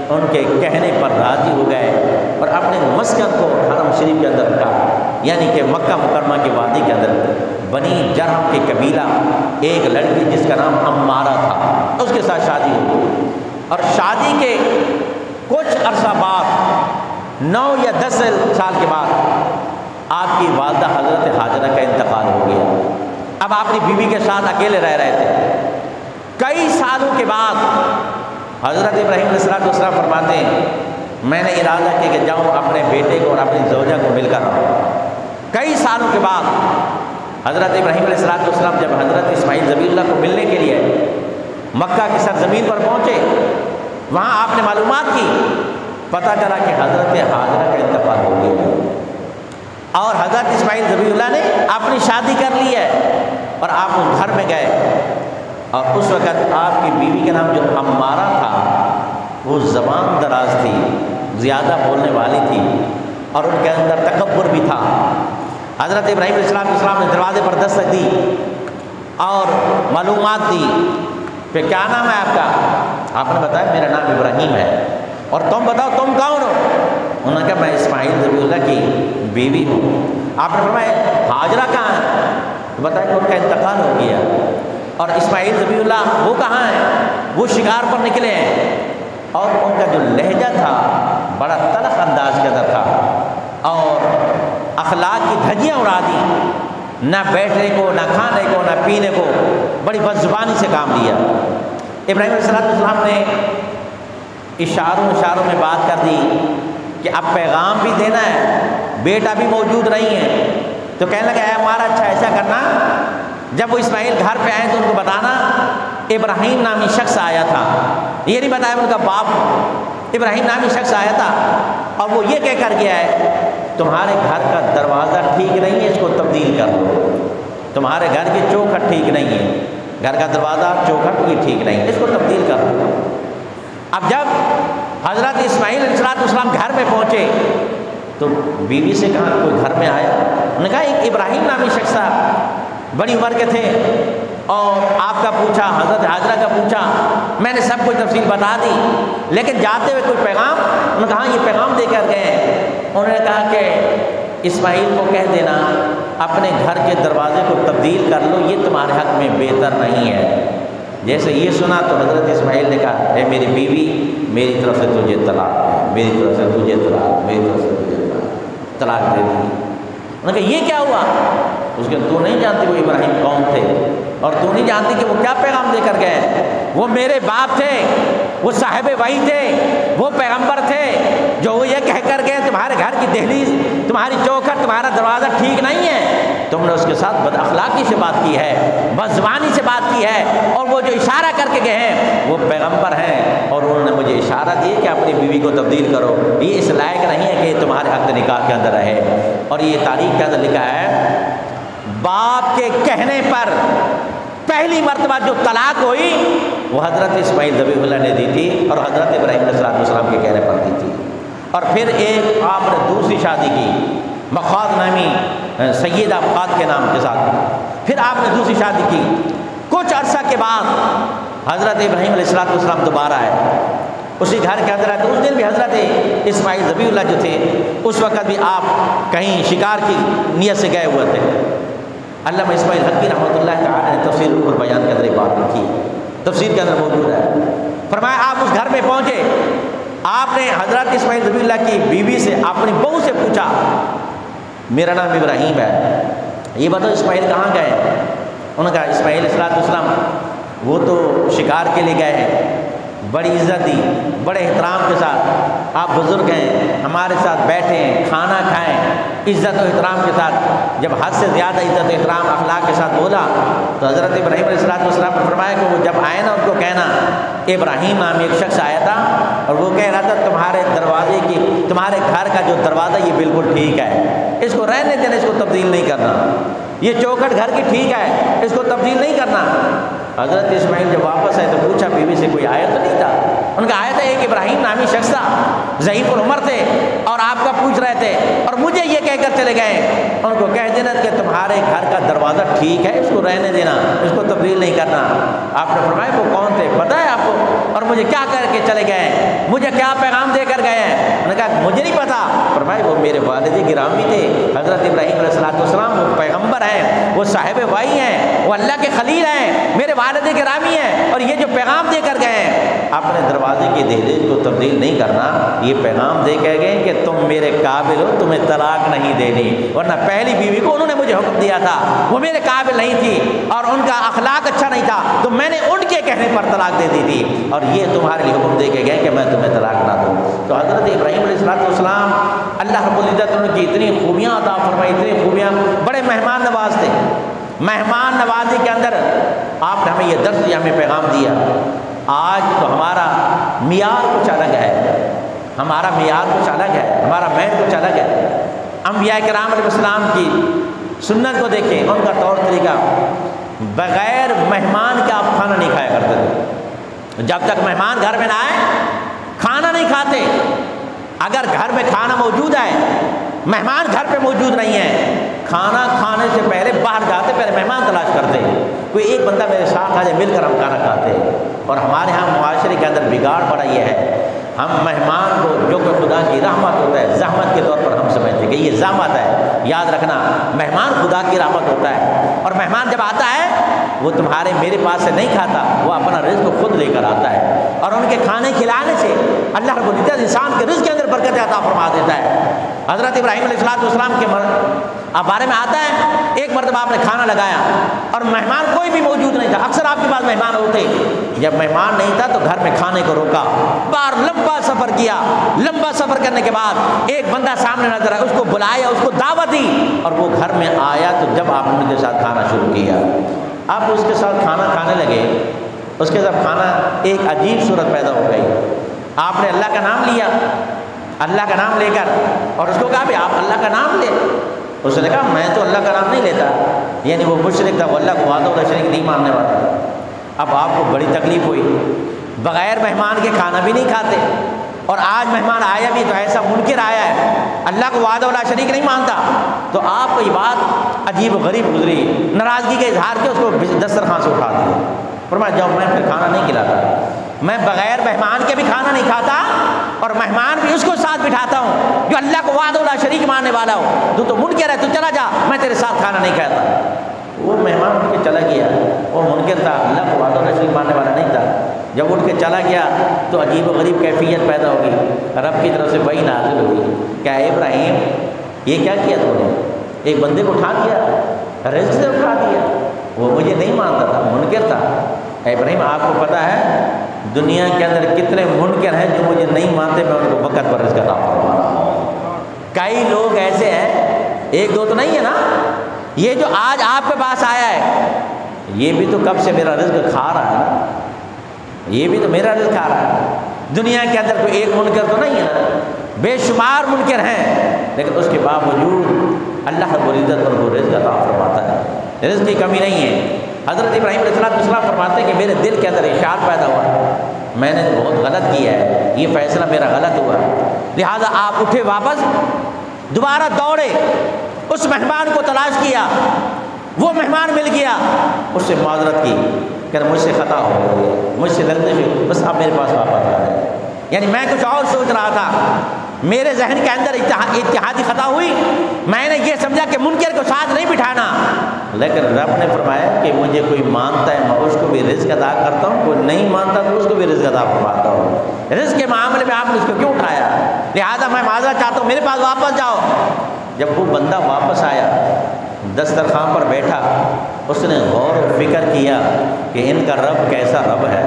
ان کے کہنے پر راضی ہو گئے اور اپنے مسکن کو حرم شریف کے اندر رکھا، یعنی کہ مکہ مکرمہ کی وادی کے اندر بنی جرح کے قبیلہ ایک لڑکی جس کا نام عمارہ تھا، اس کے ساتھ شادی ہوئی، اور شادی کے کچھ عرصہ بعد 9 یا 10 سال کے بعد آپ کی والدہ حضرت ہاجرہ کا انتقال ہو گیا، اب آپ اپنی بیوی کے ساتھ اکیلے رہ رہے تھے۔ کئی سالوں کے بعد حضرت ابراہیم علیہ السلام فرماتے ہیں میں نے ارادہ کیا کہ جاؤں اپنے بیٹے کو اور اپنی زوجہ کو مل کر آؤں۔ کئی سالوں کے بعد حضرت ابراہیم علیہ السلام جب حضرت اسماعیل ذبیح اللہ کو ملنے کے لیے مکہ کی سرزمین پر پہنچے، وہاں آپ نے معلومات کی، پتہ چلا کہ حضرت ہاجرہ کا انتقال ہو گیا اور حضرت اسماعیل ذبیح اللہ نے اپنی شادی کر لی ہے، اور آپ اس گھر میں گئے، اور اس وقت آپ کی بیوی کا نام جو عمارہ تھا وہ زبان دراز تھی، زیادہ بولنے والی تھی، اور ان کے اندر تکبر بھی تھا۔ حضرت ابراہیم علیہ السلام نے دروازے پر دستک دی اور معلومات دی، پھر کیا نام ہے آپ کا؟ آپ نے بتایا میرا نام ابراہیم ہے، اور تم بتاؤ تم کون ہو؟ انہوں نے کہا میں اسماعیل ذبیح اللہ کی بیوی ہوں۔ آپ نے فرمایا ہاجرہ کہاں ہے؟ بتایا کہ ان کا انتقال ہو گیا، اور اسماعیل ذبیح اللہ وہ کہاں ہیں؟ وہ شکار پر نکلے ہیں، اور ان کا جو لہجہ تھا بڑا تلخ انداز کا تھا، اور اخلاق کی دھجیاں اڑا دی، نہ بیٹھنے کو، نہ کھانے کو، نہ پینے کو، بڑی بدزبانی سے کام لیا۔ ابراہیم علیہ السلام نے اشاروں میں بات کر دی کہ اب پیغام بھی دینا ہے، بیٹا بھی موجود نہیں ہے، تو کہنے لگا اے ہمارا اچھا ایسا کرنا، جب وہ اسماعیل گھر پہ آئے تو ان کو بتانا ابراہیم نامی شخص آیا تھا، یہ نہیں بتایا ان کا باپ، ابراہیم نامی شخص آیا تھا اور وہ یہ کہہ کر گیا ہے تمہارے گھر کا دروازہ ٹھیک نہیں ہے، اس کو تبدیل کر دو، تمہارے گھر کی چوکھٹ ٹھیک نہیں ہے، گھر کا دروازہ چوکھٹ بھی ٹھیک نہیں ہے، اس کو تبدیل کر دو۔ اب جب حضرت اسماعیل علیہ السلام گھر میں پہنچے تو بیوی سے کہا کوئی گھر میں آیا؟ انہوں نے کہا ایک ابراہیم نامی شخص تھا، بڑی عمر کے تھے، اور آپ کا پوچھا، حضرت ہاجرہ کا پوچھا، میں نے سب کچھ تفصیل بتا دی، لیکن جاتے ہوئے کوئی پیغام؟ انہوں نے کہا یہ پیغام دے کر گئے ہیں۔ انہوں نے کہا کہ اسماعیل کو کہہ دینا اپنے گھر کے دروازے کو تبدیل کر لو، یہ تمہارے حق میں بہتر نہیں ہے۔ جیسے یہ سنا تو حضرت اسماعیل نے کہا اے میری بیوی، میری طرف سے تجھے طلاق ہے، میری طرف سے تجھے طلاق، میری طرف سے تجھے طلاق دے دی۔ انہوں نے کہا یہ کیا ہوا؟ اس کے تو نہیں جانتی وہ ابراہیم کون تھے، اور تو نہیں جانتی کہ وہ کیا پیغام دے کر گئے۔ وہ میرے باپ تھے، وہ صاحب وحی تھے، وہ پیغمبر تھے جو وہ یہ کہہ کر گئے تمہارے گھر کی دہلیز، تمہاری چوکھٹ، تمہارا دروازہ ٹھیک نہیں ہے، تم نے اس کے ساتھ بد اخلاقی سے بات کی ہے، بد زبانی سے بات کی ہے، اور وہ جو اشارہ کر کے گئے ہیں وہ پیغمبر ہیں، اور انہوں نے مجھے اشارہ دیا کہ اپنی بیوی کو تبدیل کرو، یہ اس لائق نہیں ہے کہ تمہارے حق نکاح کے اندر رہے۔ اور یہ تاریخ کے اندر لکھا ہے باپ کے کہنے پر پہلی مرتبہ جو طلاق ہوئی وہ حضرت اسماعیل ذبیح اللہ نے دی تھی، اور حضرت ابراہیم علیہ السلام کے کہنے پر دی تھی۔ اور پھر ایک آپ نے دوسری شادی کی مخاض نامی سیدہ مخاض کے نام کے ساتھ، پھر آپ نے دوسری شادی کی۔ کچھ عرصہ کے بعد حضرت ابراہیم علیہ السلام دوبارہ آئے، اسی گھر کے اندر آئے، تو اس دن بھی حضرت اسماعیل ذبیح اللہ جو تھے اس وقت بھی آپ کہیں شکار کی نیت سے گئے ہوئے تھے۔ علامہ اسماعیل حقی رحمۃ اللہ تعالی نے تفسیر اور بیان کے اندر ایک بات لکھی ہے، تفسیر کے اندر موجود ہے۔ فرمایا آپ اس گھر میں پہنچے، آپ نے حضرت اسماعیل ذبیح اللہ کی بیوی سے اپنی بہو سے پوچھا میرا نام ابراہیم ہے، یہ بتاؤ اسماعیل کہاں گئے؟ انہوں نے کہا اسماعیل علیہ السلام وہ تو شکار کے لیے گئے ہیں، بڑی عزت دی، بڑے احترام کے ساتھ، آپ بزرگ ہیں ہمارے ساتھ بیٹھیں کھانا کھائیں، عزت و احترام کے ساتھ۔ جب حد سے زیادہ عزت و احترام اخلاق کے ساتھ بولا تو حضرت ابراہیم علیہ السلام نے فرمایا کہ وہ جب آئے نا ان کو کہنا ابراہیم نامی ایک شخص آیا تھا اور وہ کہہ رہا تھا تمہارے دروازے کی، تمہارے گھر کا جو دروازہ یہ بالکل ٹھیک ہے، اس کو رہنے دینا، اس کو تبدیل نہیں کرنا، یہ چوکھٹ گھر کی ٹھیک ہے، اس کو تبدیل نہیں کرنا۔ حضرت اسماعیل جب واپس آئے تو پوچھا بیوی سے کوئی آیا تو نہیں تھا؟ ان کا آیا تھا ایک ابراہیم نامی شخص تھا، ضعیف العمر تھے اور آپ کا پوچھ رہے تھے اور مجھے یہ کہہ کر چلے گئے، ان کو کہہ دینا کہ تمہارے گھر کا دروازہ ٹھیک ہے، اس کو رہنے دینا، اس کو تبدیل نہیں کرنا۔ آپ نے فرمایا وہ کون تھے پتہ ہے آپ کو، اور مجھے کیا کر کے چلے گئے، مجھے کیا پیغام دے کر گئے ہیں؟ انہوں نے کہا مجھے نہیں پتا۔ فرمایا وہ میرے والد گرامی تھے حضرت ابراہیم علیہ السلام، وہ پیغمبر ہیں، وہ صاحب وحی ہیں، وہ اللہ کے خلیل ہیں، میرے والد گرامی ہیں، اور یہ جو پیغام دے کر گئے ہیں اپنے دروازے کی دہلیز کو تبدیل نہیں کرنا، یہ پیغام دے کر گئے کہ تم میرے قابل ہو، تمہیں طلاق نہیں دینی، ورنہ پہلی بیوی کو انہوں نے مجھے حکم دیا تھا، وہ میرے قابل نہیں تھی اور ان کا اخلاق اچھا نہیں تھا، تو میں نے ان کے کہنے پر طلاق دے دی تھی، اور یہ تمہارے لیے حکم دے کے گئے کہ میں تمہیں طلاق نہ دوں۔ تو حضرت ابراہیم علیہ السلام اللہ رب العزت ان کی اتنی خوبیاں عطا فرمائی، اتنی خوبیاں، بڑے مہمان نواز تھے۔ مہمان نوازی کے اندر آپ نے ہمیں یہ درس دیا، ہمیں پیغام دیا۔ آج تو ہمارا معیار کچھ الگ ہے، ہمارا معیار کچھ الگ ہے، ہمارا میل کچھ الگ ہے۔ انبیاء کرام علیہ السلام کی سنت کو دیکھیں، ان کا طور طریقہ، بغیر مہمان کے آپ کھانا نہیں کھایا کرتے تھے، جب تک مہمان گھر میں نہ آئے کھانا نہیں کھاتے۔ اگر گھر میں کھانا موجود ہے، مہمان گھر پہ موجود نہیں ہے، کھانا کھانے سے پہلے باہر جاتے، پہلے مہمان تلاش کرتے، کوئی ایک بندہ میرے ساتھ آ جائے، مل کر ہم کھانا کھاتے۔ اور ہمارے ہاں معاشرے کے اندر بگاڑ بڑا یہ ہے، ہم مہمان کو جو کہ خدا کی رحمت ہوتا ہے زحمت کے طور پر ہم سمجھتے کہ یہ زحمت ہے۔ یاد رکھنا مہمان خدا کی رحمت ہوتا ہے، اور مہمان جب آتا ہے وہ تمہارے میرے پاس سے نہیں کھاتا، وہ اپنا رزق خود لے کر آتا ہے، اور ان کے کھانے کھلانے سے اللہ رب العزت انسان کے رزق کے اندر برکت عطا فرما دیتا ہے۔ حضرت ابراہیم علیہ السلام کے بارے میں آتا ہے ایک مرتبہ آپ نے کھانا لگایا اور مہمان کوئی بھی موجود نہیں تھا، اکثر آپ کے پاس مہمان ہوتے، جب مہمان نہیں تھا تو گھر میں کھانے کو روکا، باہر لمبا سفر کیا، لمبا سفر کرنے کے بعد ایک بندہ سامنے نظر آیا، اس کو بلایا، اس کو دعوت دی، اور وہ گھر میں آیا تو جب آپ نے ان کے ساتھ کھانا شروع کیا، آپ اس کے ساتھ کھانا کھانے لگے، اس کے ساتھ کھانا ایک عجیب صورت پیدا ہو گئی۔ آپ نے اللہ کا نام لیا، اللہ کا نام لے کر، اور اس کو کہا بھی آپ اللہ کا نام لے، اس نے کہا میں تو اللہ کا نام نہیں لیتا، یعنی وہ مشرک تھا، وہ اللہ کو وحدہ لا شریک نہیں ماننے والا تھا۔ اب آپ کو بڑی تکلیف ہوئی، بغیر مہمان کے کھانا بھی نہیں کھاتے، اور آج مہمان آیا بھی تو ایسا منکر آیا ہے، اللہ کو وحدہ لا شریک نہیں مانتا، تو آپ کو یہ بات عجیب و غریب گزری، ناراضگی کے اظہار کے اس کو دسترخوان سے اٹھا دیا۔ فرمایا جاؤ میں پھر کھانا نہیں کھلاتا، میں بغیر مہمان کے بھی کھانا نہیں کھاتا، اور مہمان بھی اس کو ساتھ بٹھاتا ہوں جو اللہ کو وحدہ لا شریک ماننے والا ہو، تو منکر ہے تو چلا جا، میں تیرے ساتھ کھانا نہیں کھاتا۔ وہ مہمان اٹھ کے چلا گیا، وہ منکر تھا، اللہ کو وحدہ لا شریک ماننے والا نہیں تھا، جب اٹھ کے چلا گیا تو عجیب و غریب کیفیت پیدا ہوگی، رب کی طرف سے وحی نازل ہوئی، کیا ابراہیم یہ کیا کیا تم نے؟ ایک بندے کو اٹھا دیا، رزق سے اٹھا دیا. وہ مجھے نہیں مانتا تھا، منکر تھا. اے ابراہیم آپ کو پتہ ہے دنیا کے اندر کتنے منکر ہیں جو مجھے نہیں مانتے، میں ان کو وقت پر رزق عطا فرما رہا ہوں. کئی لوگ ایسے ہیں، ایک دو تو نہیں ہے نا، یہ جو آج آپ کے پاس آیا ہے یہ بھی تو کب سے میرا رزق کھا رہا ہے نا، یہ بھی تو میرا رزق کھا رہا ہے. دنیا کے اندر کوئی ایک منکر تو نہیں ہے نا، بے شمار منکر ہیں، لیکن اس کے باوجود اللہ رب العزت ان کو رزق عطا فرماتا ہے، رزق کی کمی نہیں ہے. حضرت ابراہیم علیہ السلام فرماتے ہیں کہ میرے دل کے اندر اشارہ پیدا ہوا، میں نے بہت غلط کیا ہے، یہ فیصلہ میرا غلط ہوا، لہٰذا آپ اٹھے، واپس دوبارہ دوڑے، اس مہمان کو تلاش کیا، وہ مہمان مل گیا، اس سے معذرت کی کہ مجھ سے خطا ہو گئی، مجھ سے لگنے ہوئی، بس آپ میرے پاس واپس آ گئے. یعنی میں کچھ اور سوچ رہا تھا، میرے ذہن کے اندر اتحادی خطا ہوئی، میں نے یہ سمجھا کہ منکر کو ساتھ نہیں بٹھانا، لیکن رب نے فرمایا کہ مجھے کوئی مانتا ہے میں اس کو بھی رزق عطا کرتا ہوں، کوئی نہیں مانتا تو اس کو بھی رزق عطا فرماتا ہوں. رزق کے معاملے میں آپ نے اس کو کیوں اٹھایا؟ لہٰذا میں معذرت چاہتا ہوں، میرے پاس واپس جاؤ. جب وہ بندہ واپس آیا، دسترخوان پر بیٹھا، اس نے غور و فکر کیا کہ ان کا رب کیسا رب ہے.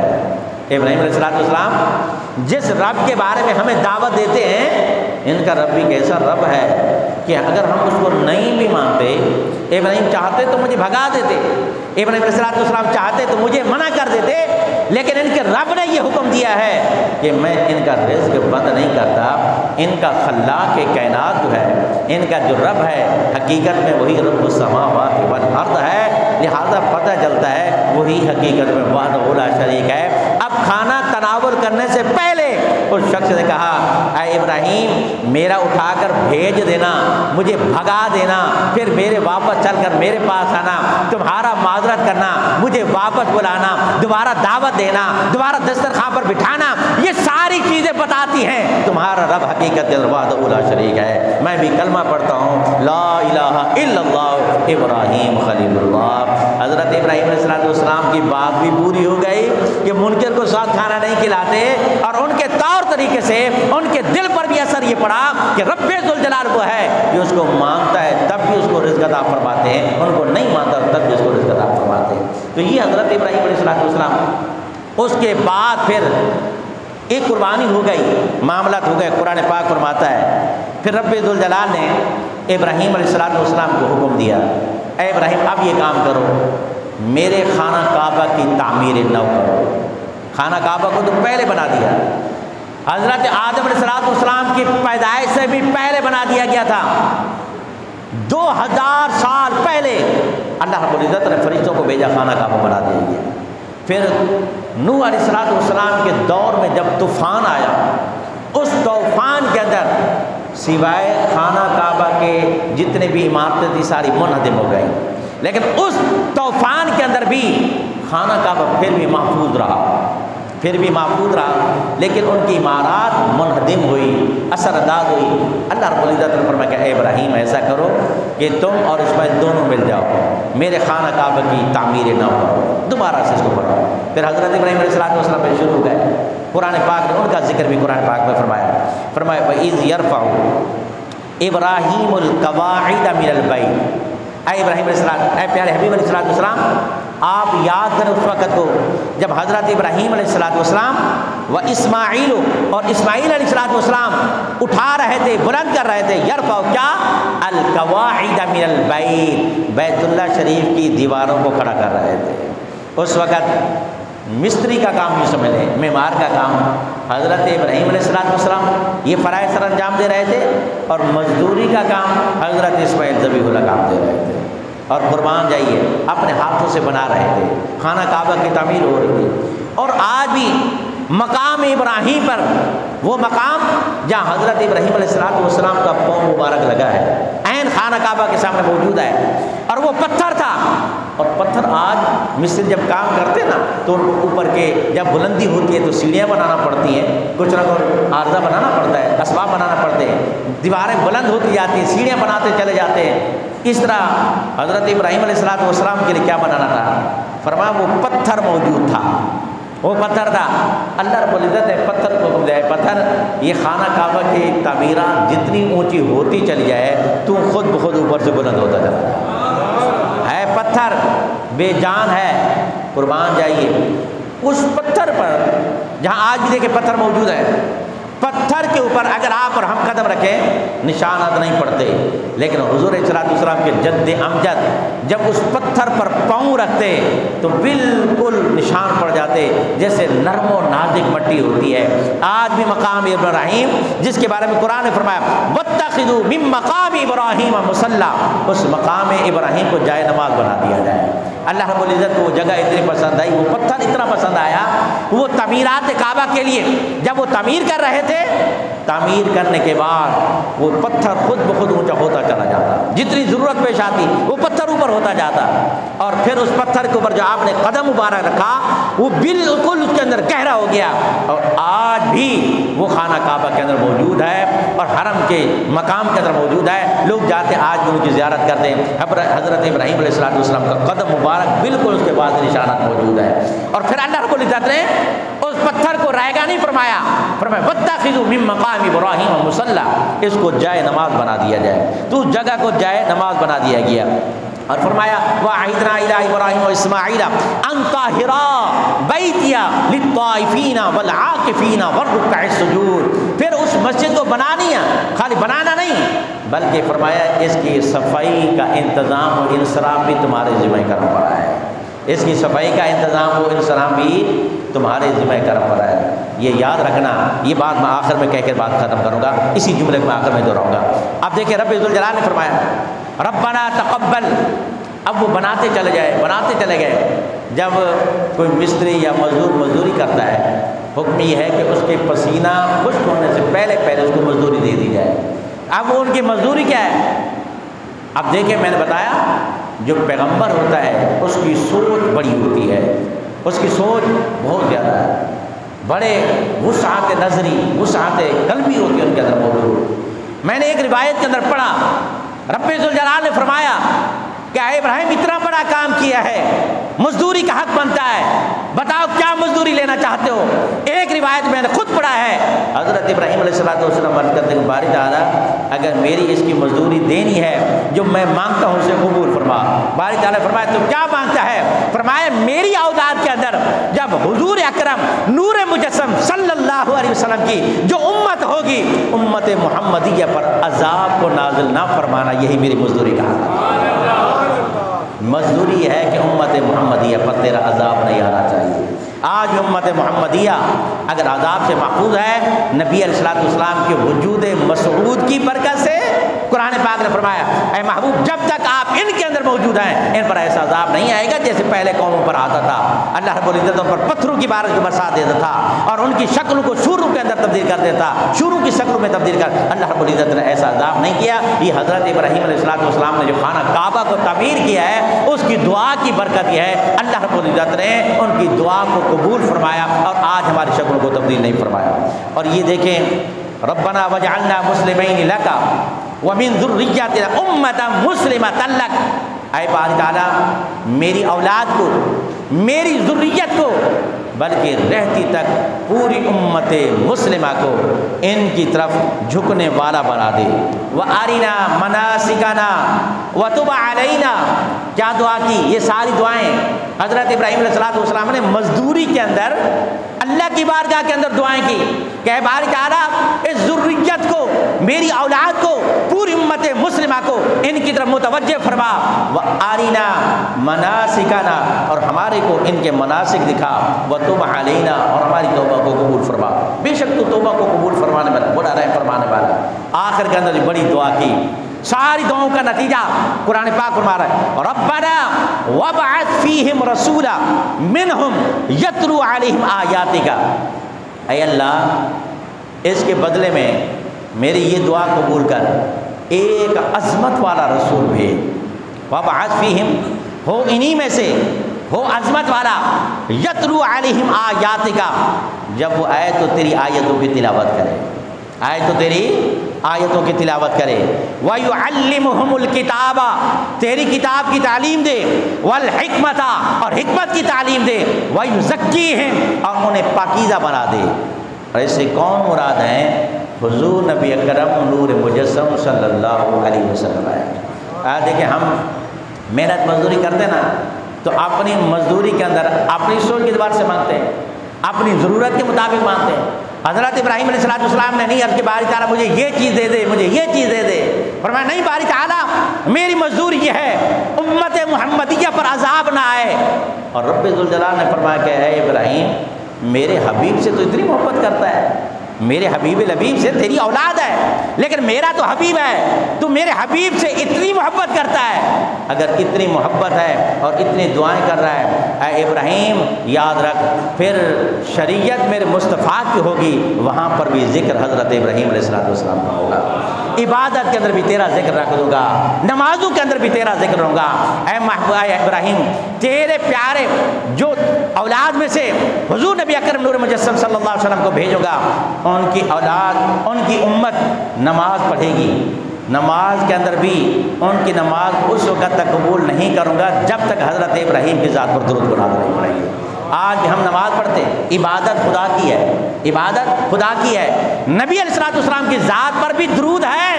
ابراہیم علیہ السلام جس رب کے بارے میں ہمیں دعوت دیتے ہیں، ان کا رب بھی کیسا رب ہے کہ اگر ہم اس کو نہیں بھی مانتے، ابراہیم چاہتے تو مجھے بھگا دیتے، ابراہیم علیہ السلام چاہتے تو مجھے منع کر دیتے، لیکن ان کے رب نے یہ حکم دیا ہے کہ میں ان کا رزق بند نہیں کرتا. ان کا خلاق کائنات جو ہے، ان کا جو رب ہے، حقیقت میں وہی رب السماوات والارض ہے، لہذا پتہ چلتا ہے وہی حقیقت میں وحدہ لا شریک ہے. اب کھانا تناول کرنے سے پہلے اس شخص نے کہا اے ابراہیم میرا اٹھا کر بھیج دینا، مجھے بھگا دینا، پھر میرے واپس چل کر میرے پاس آنا، تمہارا معذرت کرنا، مجھے واپس بلانا، دوبارہ دعوت دینا، دوبارہ دسترخوان پر بٹھانا، یہ ساری چیزیں بتاتی ہیں تمہارا رب حقیقت وحدہ لا شریک ہے. میں بھی کلمہ پڑھتا ہوں، لا الہ الا اللہ ابراہیم خلیل اللہ. حضرت ابراہیم علیہ السلام کی بات بھی پوری ہو گئی کہ منکر کو ساتھ کھانا نہیں کھلاتے، اور ان کے طور طریقے سے ان کے دل پر بھی اثر یہ پڑا کہ رب ذوالجلال وہ ہے کہ اس کو مانتا ہے تب بھی اس کو رزق عطا فرماتے ہیں، ان کو نہیں مانتا تب بھی اس کو رزق عطا فرماتے ہیں. تو یہ حضرت ابراہیم علیہ السلام، اس کے بعد پھر ایک قربانی ہو گئی، معاملات ہو گئے. قرآن پاک فرماتا ہے پھر رب ذوالجلال نے ابراہیم علیہ السلام کو حکم دیا، اے ابراہیم اب یہ کام کرو، میرے خانہ کعبہ کی تعمیر نو کرو. خانہ کعبہ کو تو پہلے بنا دیا، حضرت آدم علیہ السلام کی پیدائش سے بھی پہلے بنا دیا گیا تھا. 2000 سال پہلے اللہ رب العزت نے فرشتوں کو بھیجا، خانہ کعبہ بنا دیا گیا. پھر نوح علیہ السلام کے دور میں جب طوفان آیا، اس طوفان کے اندر سوائے خانہ کعبہ کے جتنے بھی عمارتیں تھیں ساری منہدم ہو گئیں، لیکن اس طوفان کے اندر بھی خانہ کعبہ پھر بھی محفوظ رہا، لیکن ان کی عمارات منہدم ہوئی، اثر انداز ہوئی. اللہ رب العزت نے فرمایا کہ اے ابراہیم ایسا کرو کہ تم اور اسماعیل دونوں مل جاؤ، میرے خانہ کعبہ کی تعمیر نو کرو، دوبارہ سے اس کو پڑھو. پھر حضرت ابراہیم علیہ السلام پہ شروع ہو گئے. قرآن پاک نے ان کا ذکر بھی قرآن پاک میں فرمایا وَإِذْ يَرْفَعُ إِبْرَاهِيمُ الْقَوَاعِدَ مِنَ الْبَيْتِ. اے ابراہیم علیہ السلام، اے پیارے حبیب علیہ السلام، آپ یاد کریں اس وقت کو جب حضرت ابراہیم علیہ السلام و اسماعیل اور اسماعیل علیہ السلام اٹھا رہے تھے، بلند کر رہے تھے، یرفع کیا القواعد من البیت، بیت اللہ شریف کی دیواروں کو کھڑا کر رہے تھے. اس وقت مستری کا کام بھی سمجھ لیں، معمار کا کام حضرت ابراہیم علیہ السلام یہ فرائض سر انجام دے رہے تھے، اور مزدوری کا کام حضرت اسماعیل ذبیح اللہ کام دے رہے تھے، اور قربان جائیے اپنے ہاتھوں سے بنا رہے تھے. خانہ کعبہ کی تعمیر ہو رہی تھی. اور آج بھی مقام ابراہیم پر، وہ مقام جہاں حضرت ابراہیم علیہ السلام کا پاؤں مبارک لگا ہے، عین خانہ کعبہ کے سامنے موجود ہے، اور وہ پتھر تھا. اور پتھر آج مصر جب کام کرتے نا تو اوپر کے جب بلندی ہوتی ہے تو سیڑھیاں بنانا پڑتی ہیں، کچھ نہ کچھ عارضہ بنانا پڑتا ہے، اسباب بنانا پڑتے ہیں، دیواریں بلند ہوتی جاتی ہیں، سیڑھیاں بناتے چلے جاتے ہیں. اس طرح حضرت ابراہیم علیہ السلام کے لیے کیا بنانا تھا؟ فرمایا وہ پتھر موجود تھا، وہ پتھر تھا. اللہ رب العزت نے پتھر کو حکم دیا، پتھر یہ خانہ کعبہ کی تعمیرات جتنی اونچی ہوتی چلی جائے تو خود بخود اوپر سے بلند ہوتا چلا جائے. پتھر بے جان ہے، قربان جائیے اس پتھر پر جہاں آج بھی دیکھیں پتھر موجود ہے، پتھر کے اوپر اگر آپ اور ہم قدم رکھیں نشانات نہیں پڑتے، لیکن حضور صلی اللہ علیہ وسلم کے جد امجد جب اس پتھر پر پاؤں رکھتے تو بالکل نشان پڑ جاتے جیسے نرم و نازک مٹی ہوتی ہے۔ آج بھی مقام ابراہیم جس کے بارے میں قرآن نے فرمایا واتخذوا من مقام ابراہیم مصلی، اس مقام ابراہیم کو جائے نماز بنا دیا جائے۔ اللہ رب العزت کو وہ جگہ اتنی پسند آئی، وہ پتھر اتنا پسند آیا، وہ تعمیرات کعبہ کے لیے جب وہ تعمیر کر رہے تھے، تعمیر کرنے کے بعد وہ پتھر خود بخود اونچا ہوتا چلا جاتا، جتنی ضرورت پیش آتی وہ پتھر اوپر ہوتا جاتا، اور پھر اس پتھر کے اوپر جو آپ نے قدم مبارک رکھا وہ بالکل اس کے اندر گہرا ہو گیا، اور آج بھی وہ خانہ کعبہ کے اندر موجود ہے اور حرم کے مقام کے اندر موجود ہے، لوگ جاتے آج بھی ان کی زیارت کرتے ہیں۔ حضرت ابراہیم علیہ السلام کا قدم مبارک بالکل اس کے بعد نشانات موجود ہے، اور پھر اللہ رب العزت نے اس پتھر کو رائے گاہ نہیں فرمایا، فرمایا واتخذوا من مقام ابراہیم مصلی، اس کو جائے نماز بنا دیا جائے، تو اس جگہ کو جائے نماز بنا دیا گیا، اور فرمایا وَعَهِدْنَا إِلَىٰ إِبْرَاهِيمَ وَإِسْمَاعِيلَ أَن طَاهِرَا بَيْتِيَ لِلطَّائِفِينَ وَالْعَاكِفِينَ وَالرُّكَّعِ السُّجُودِ، پھر اس مسجد کو بنانی ہے، خالی بنانا نہیں بلکہ فرمایا اس کی صفائی کا انتظام و انصراف بھی تمہارے ذمہ کرم پر ہے، اس کی صفائی کا انتظام و انصراف بھی تمہارے ذمہ کرم پر ہے۔ یہ یاد رکھنا، یہ بات میں آخر میں کہہ کے بات ختم کروں گا، اسی جملے کو میں آخر میں دہراؤں گا۔ اب دیکھیں رب ذوالجلال نے فرمایا ربنا تقبل، اب وہ بناتے چلے گئے، جب کوئی مستری یا مزدور مزدوری کرتا ہے حکم یہ ہے کہ اس کے پسینہ خشک ہونے سے پہلے اس کو مزدوری دے دی جائے۔ اب وہ ان کی مزدوری کیا ہے؟ اب دیکھیں میں نے بتایا جو پیغمبر ہوتا ہے اس کی سوچ بڑی ہوتی ہے، اس کی سوچ بہت زیادہ ہے، بڑے وسعت نظری وسعت قلبی ہوتی ہے ان کے اندر موجود۔ میں نے ایک روایت کے اندر پڑھا رب ذوالجلال نے فرمایا کہ اے ابراہیم اتنا بڑا کام کیا ہے، مزدوری کا حق بنتا ہے، بتاؤ کیا مزدوری لینا چاہتے ہو؟ ایک روایت میں نے خود پڑھا ہے، حضرت ابراہیم علیہ السلام عرض کرتے ہیں باری تعالیٰ اگر میری اس کی مزدوری دینی ہے جو میں مانگتا ہوں اسے قبول فرما۔ باری تعالیٰ فرمایا تو کیا مانگتا ہے؟ فرمایا میری اولاد کے اندر جب حضور اکرم نور مجسم صلی اللہ علیہ وسلم کی جو امت ہوگی، امت محمدیہ پر عذاب کو نازل نہ فرمانا، یہی میری مزدوری کا حق ہے۔ مزدوری ہے کہ امت محمدیہ پر تیرا عذاب نہیں آنا چاہیے۔ آج امت محمدیہ اگر عذاب سے محفوظ ہے، نبی علیہ السلام کے وجود مسعود کی برکت سے، قرآن پاک نے فرمایا اے محبوب جب تک آپ ان کے اندر موجود ہیں ان پر ایسا عذاب نہیں آئے گا جیسے پہلے قوموں پر آتا تھا۔ اللہ رب العزت ان پر پتھروں کی بارش برسا دیتا تھا اور ان کی شکلوں کو شوروں کے اندر تبدیل کر دیتا، شوروں کی شکلوں میں تبدیل کر، اللہ رب العزت نے ایسا عذاب نہیں کیا۔ یہ حضرت ابراہیم علیہ السلام نے جو خانہ کعبہ کو تعمیر کیا ہے اس کی دعا کی برکت یہ ہے، اللہ رب العزت نے ان کی دعا کو قبول فرمایا اور آج ہماری شکلوں کو تبدیل نہیں فرمایا۔ اور یہ دیکھیں ربنا وجعلنا مسلمین لک ومن ذریتنا امۃ مسلمۃ لک، اے باری تعالیٰ میری اولاد کو، میری ذریت کو، بلکہ رہتی تک پوری امت مسلمہ کو ان کی طرف جھکنے والا بنا دے۔ وَأَرِنَا مَنَاسِكَنَا وَتُبْ عَلَيْنَا، کیا دعا کی؟ یہ ساری دعائیں حضرت ابراہیم علیہ السلام نے مزدوری کے اندر اللہ کی بارگاہ کے اندر دعائیں کی کہ اے باری تعالیٰ اس ذریت کو، میری اولاد کو، پوری امت مسلمہ کو ان کی طرف متوجہ فرما۔ وَأَرِنَا مَنَاسِكَنَا، اور ہمارے کو ان کے مناسک دکھا، وَتُبْ عَلَيْنَا، اور ہماری توبہ کو قبول فرما، بے شک تو توبہ کو قبول فرمانے والا، بڑا رحم فرمانے والا۔ آخر کے اندر بڑی دعا کی، ساری دعاؤں کا نتیجہ قرآن پاک فرما رہا ہے ربنا وابعث فیہم رسولا منہم یتلو علیہم آیاتک، اے اللہ اس کے بدلے میں میری یہ دعا قبول کر، ایک عظمت والا رسول بھیج، وابعث فیہم، ہو انہی میں سے، ہو عظمت والا، یتلو علیہم آیاتک، جب وہ آئے تو تیری آیتوں کی تلاوت کرے، آئے تو تیری آیتوں کی تلاوت کرے، وَيُعَلِّمُهُمُ الْكِتَابَ، تیری کتاب کی تعلیم دے، وَالْحِکْمَةَ، اور حکمت کی تعلیم دے، وَيُزَكِّيهِمْ، اور انہیں پاکیزہ بنا دے۔ اور اس سے کون مراد ہیں؟ حضور نبی اکرم نور مجسم صلی اللہ علیہ وسلم۔ دیکھیں ہم محنت مزدوری کرتے نا تو اپنی مزدوری کے اندر اپنی سوچ کے اعتبار سے مانگتے ہیں، اپنی ضرورت کے مطابق مانگتے ہیں۔ حضرت ابراہیم علیہ السلام نے نہیں عرض کہ باری تعالیٰ مجھے یہ چیز دے دے، مجھے یہ چیز دے دے، فرمایا نہیں باری تعالیٰ میری مزدوری یہ ہے امت محمدیہ پر عذاب نہ آئے۔ اور رب ذوالجلال نے فرمایا کہ اے ابراہیم میرے حبیب سے تو اتنی محبت کرتا ہے، میرے حبیب الحبیب سے تیری اولاد ہے، لیکن میرا تو حبیب ہے، تو میرے حبیب سے اتنی محبت کرتا ہے، اگر اتنی محبت ہے اور اتنی دعائیں کر رہا ہے، اے ابراہیم یاد رکھ پھر شریعت میرے مصطفیٰ کی ہوگی، وہاں پر بھی ذکر حضرت ابراہیم علیہ السلام کا ہوگا، عبادت کے اندر بھی تیرا ذکر رکھ دوں گا، نمازوں کے اندر بھی تیرا ذکر ہوں گا۔ اے محبوب ابراہیم تیرے پیارے جو اولاد میں سے حضور نبی اکرم نور مجسم صلی اللہ علیہ وسلم کو بھیجوں گا، ان کی اولاد ان کی امت نماز پڑھے گی، نماز کے اندر بھی ان کی نماز اس وقت تک قبول نہیں کروں گا جب تک حضرت ابراہیم کی ذات پر درود برآمد نہیں پڑیں گے۔ آج بھی ہم نماز پڑھتے، عبادت خدا کی ہے، عبادت خدا کی ہے، نبی علیہ السلام کی ذات پر بھی درود ہے،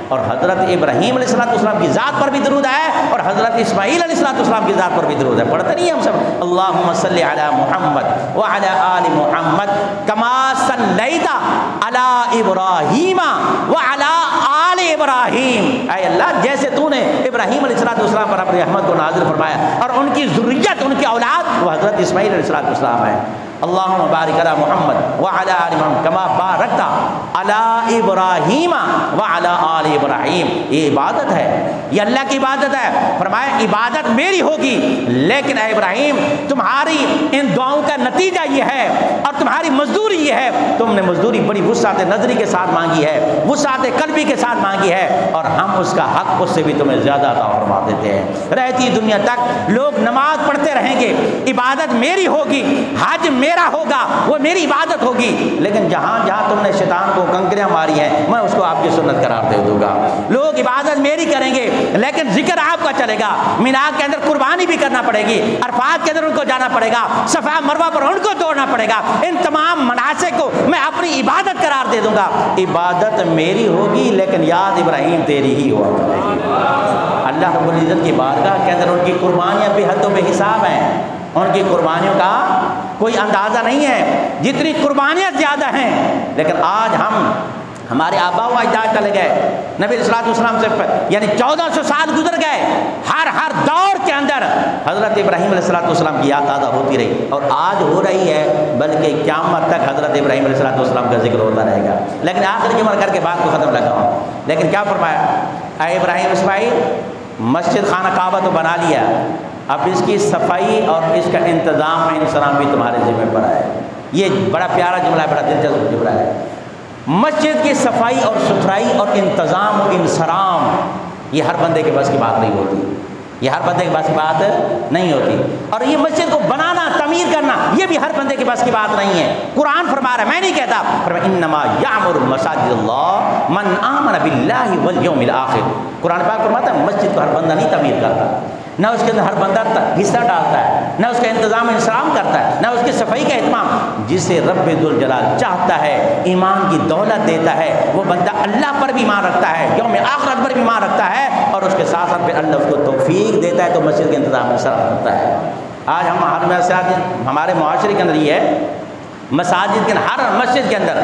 اور حضرت ابراہیم علیہ السلام کی ذات پر بھی درود ہے، اور حضرت اسماعیل علیہ السلام کی ذات پر بھی درود ہے۔ پڑھتے نہیں ہم سب اللہم صلی علی محمد وعلی آل محمد کما صلیت علی ابراہیم وعلی آل ابراہیم، اے اللہ جیسے تو نے ابراہیم علیہ السلام پر اپنی رحمت کو نازل فرمایا اور ان کی ذریت ان کی اولاد وہ حضرت اسماعیل علیہ السلام ہے۔ اللہم بارک علی محمد وعلی آل محمد کما بارکت علی ابراہیم وعلی آل ابراہیم، یہ عبادت ہے، یہ اللہ کی عبادت ہے۔ فرمایا عبادت میری ہوگی، لیکن اے ابراہیم تمہاری ان دعاؤں کا نتیجہ یہ ہے اور تمہاری مزدوری یہ ہے، تم نے مزدوری بڑی وسعت نظری کے ساتھ مانگی ہے، وسعت قلبی کے ساتھ مانگی ہے، اور ہم اس کا حق اس سے بھی تمہیں زیادہ عطا فرما دیتے ہیں۔ رہتی دنیا تک لوگ نماز پڑھتے رہیں گے، عبادت میری ہوگی، حج میرا ہوگا، وہ میری عبادت ہوگی، لیکن جہاں جہاں تم نے شیطان کو کنکریاں ماری ہیں میں اس کو آپ کی سنت قرار دے دوں گا۔ لوگ عبادت میری کریں گے لیکن ذکر آپ کا چلے گا، مینا کے اندر قربانی بھی کرنا پڑے گی، عرفات کے اندر ان کو جانا پڑے گا، صفا مروہ پر ان کو دوڑنا پڑے گا، ان تمام مناسک کو میں اپنی عبادت قرار دے دوں گا۔ عبادت میری ہوگی لیکن یاد ابراہیم تیری ہی ہوا کرے گی۔ اللہ رب العزت کی بارگاہ کے اندر ان کی قربانیاں بے حد و بے حساب ہیں، ان کی قربانیوں کا کوئی اندازہ نہیں ہے، جتنی قربانیاں زیادہ ہیں، لیکن آج ہمارے آبا و اجداد چلے گئے، نبی علیہ السلام سے یعنی 1400 سال گزر گئے، ہر دور کے اندر حضرت ابراہیم علیہ السلام کی یاد تازہ ہوتی رہی اور آج ہو رہی ہے، بلکہ قیامت تک حضرت ابراہیم علیہ السلام کا ذکر ہوتا رہے گا۔ لیکن آخر کی عمر کر کے بات کو ختم لگا ہوں، لیکن کیا فرمایا؟ اے ابراہیم اسماعیل مسجد خانہ کعبہ تو بنا لیا، اب اس کی صفائی اور اس کا انتظام میں انسلام بھی تمہارے ذمہ پر ہے۔ یہ بڑا پیارا جملہ ہے، بڑا دلچسپ جملہ ہے۔ مسجد کی صفائی اور ستھرائی اور انتظام و انصرام یہ ہر بندے کے بس کی بات نہیں ہوتی، یہ ہر بندے کے بس کی بات نہیں ہوتی، اور یہ مسجد کو بنانا تعمیر کرنا یہ بھی ہر بندے کے بس کی بات نہیں ہے۔ قرآن فرما رہا ہے، میں نہیں کہتا، فرمایا انما یعمر مساجد اللہ من آمن باللہ والیوم الآخر۔ قرآن پاک فرماتا ہے مسجد کو ہر بندہ نہیں تعمیر کرتا، نہ اس کے اندر ہر بندہ حصہ ڈالتا ہے، نہ اس کا انتظام انسلام کرتا ہے، نہ اس کی صفائی کا اہتمام۔ جسے رب ذوالجلال چاہتا ہے ایمان کی دولت دیتا ہے، وہ بندہ اللہ پر بھی ایمان رکھتا ہے، یوم آخرت پر بھی ایمان رکھتا ہے، اور اس کے ساتھ ساتھ پھر اللہ اس کو توفیق دیتا ہے تو مسجد کے انتظام انسلام کرتا ہے۔ آج ہمارے معاشرے کے اندر یہ ہے، مساجد کے ہر مسجد کے اندر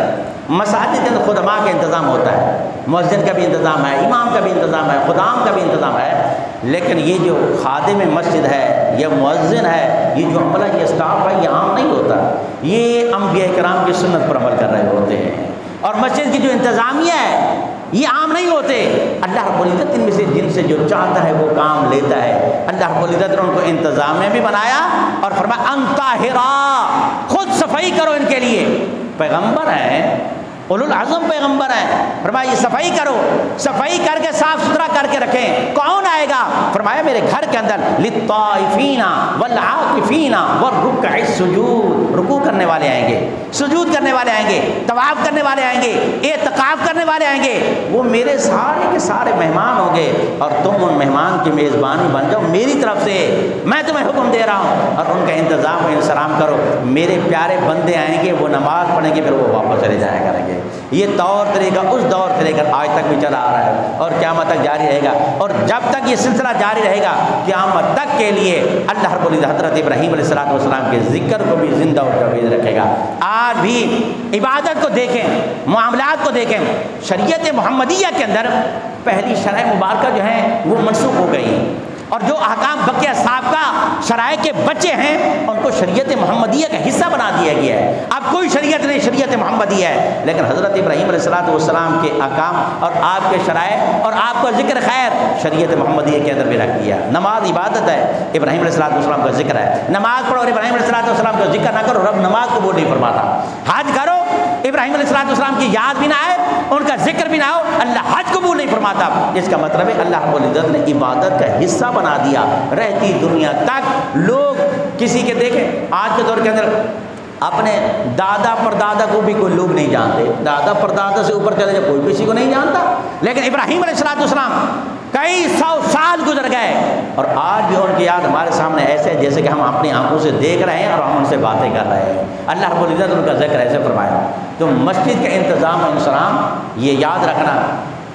خدماء کا انتظام ہوتا ہے، مؤذن کا بھی انتظام ہے، امام کا بھی انتظام ہے، خدام کا بھی انتظام ہے، لیکن یہ جو خادم مسجد ہے، یہ مؤذن ہے، یہ جو عملہ یہ اسٹاف ہے، یہ عام نہیں ہوتا، یہ انبیاء کرام کی سنت پر عمل کر رہے ہوتے ہیں، اور مسجد کی جو انتظامیہ ہے یہ عام نہیں ہوتے۔ اللہ رب العزت ان میں سے جن سے جو چاہتا ہے وہ کام لیتا ہے۔ اللہ رب العزت نے ان کو انتظامیہ بھی بنایا اور فرمایا انطاہرا، خود صفائی کرو ان کے لیے، پیغمبر ہیں، اولو العزم پیغمبر ہیں، فرمایا یہ صفائی کرو، صفائی کر کے صاف ستھرا کر کے رکھیں۔ کون آئے گا؟ فرمایا میرے گھر کے اندر للطائفین والعاکفین والرکع السجود، رکوع کرنے والے آئیں گے، سجود کرنے والے آئیں گے، طواف کرنے والے آئیں گے، اعتکاف کرنے والے آئیں گے، وہ میرے سارے کے سارے مہمان ہوں گے، اور تم ان مہمان کی میزبانی بن جاؤ میری طرف سے، میں تمہیں حکم دے رہا ہوں، اور ان کا انتظام و انصرام کرو میرے پیارے بندے آئیں گے، وہ نماز پڑھیں گے، پھر وہ واپس چلے جایا کریں گے۔ یہ طور طریقہ اس دور سے لے کر آج تک بھی چلا آ رہا ہے اور قیامت تک جاری رہے گا، اور جب تک یہ سلسلہ جاری رہے گا قیامت تک کے لیے اللہ رب العزت حضرت ابراہیم علیہ السلام کے ذکر کو بھی زندہ اور جاوید رکھے گا۔ آج بھی عبادت کو دیکھیں، معاملات کو دیکھیں، شریعت محمدیہ کے اندر پہلی شرع مبارکہ جو ہیں وہ منسوخ ہو گئی، اور جو احکام بقیہ سابقہ شرائع کے بچے ہیں ان کو شریعت محمدیہ کا حصہ بنا دیا گیا ہے۔ اب کوئی شریعت نہیں، شریعت محمدیہ ہے، لیکن حضرت ابراہیم علیہ السلام کے احکام اور آپ کے شرائع اور آپ کا ذکر خیر شریعت محمدیہ کے اندر بھی رکھ دیا۔ نماز عبادت ہے، ابراہیم علیہ السلام کا ذکر ہے، نماز پڑھو اور ابراہیم علیہ السلام کا ذکر نہ کرو، رب نماز قبول نہیں فرماتا۔ حج کرو، ابراہیم علیہ السلام کی یاد بھی نہ آئے، ان کا ذکر بھی نہ ہو، اللہ حج قبول نہیں فرماتا۔ اس کا مطلب ہے اللہ رب العزت نے عبادت کا حصہ بنا دیا۔ رہتی دنیا تک لوگ کسی کے دیکھیں آج کے دور کے اندر اپنے دادا پردادا کو بھی کوئی لوگ نہیں جانتے، دادا پردادا سے اوپر چلے جائے کوئی کسی کو نہیں جانتا، لیکن ابراہیم علیہ السلام کئی سو سال گزر گئے اور آج بھی ان کی یاد ہمارے سامنے ایسے ہے جیسے کہ ہم اپنی آنکھوں سے دیکھ رہے ہیں اور ہم ان سے باتیں کر رہے ہیں۔ اللہ رب العزت ان کا ذکر ایسے فرمایا۔ تو مسجد کا انتظام و انصرام یہ یاد رکھنا،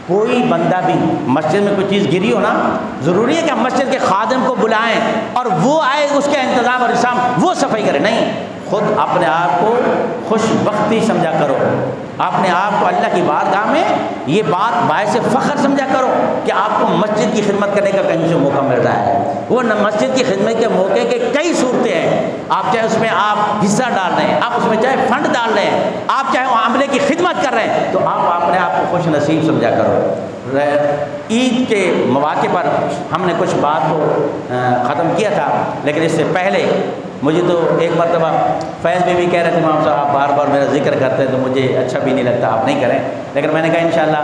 کوئی بندہ بھی مسجد میں کوئی چیز گری ہو نا، ضروری ہے کہ ہم مسجد کے خادم کو بلائیں اور وہ آئے اس کا انتظام اور انتظام وہ صفائی کرے، نہیں، خود اپنے آپ کو خوش بختی سمجھا کرو، اپنے آپ کو اللہ کی بارگاہ میں یہ بات باعث فخر سمجھا کرو کہ آپ کو مسجد کی خدمت کرنے کا کہیں سے موقع مل رہا ہے۔ وہ مسجد کی خدمت کے موقع کے کئی صورتیں ہیں، آپ چاہے اس میں آپ حصہ ڈال رہے ہیں، آپ اس میں چاہے فنڈ ڈال رہے ہیں، آپ چاہے وہ عملے کی خدمت کر رہے ہیں، تو آپ اپنے آپ کو خوش نصیب سمجھا کرو۔ عید کے مواقع پر ہم نے کچھ بات کو ختم کیا تھا، لیکن اس سے پہلے مجھے تو ایک مرتبہ فیض بھی کہہ رہے تھے امام صاحب آپ بار بار میرا ذکر کرتے ہیں تو مجھے اچھا بھی نہیں لگتا، آپ نہیں کریں، لیکن میں نے کہا انشاءاللہ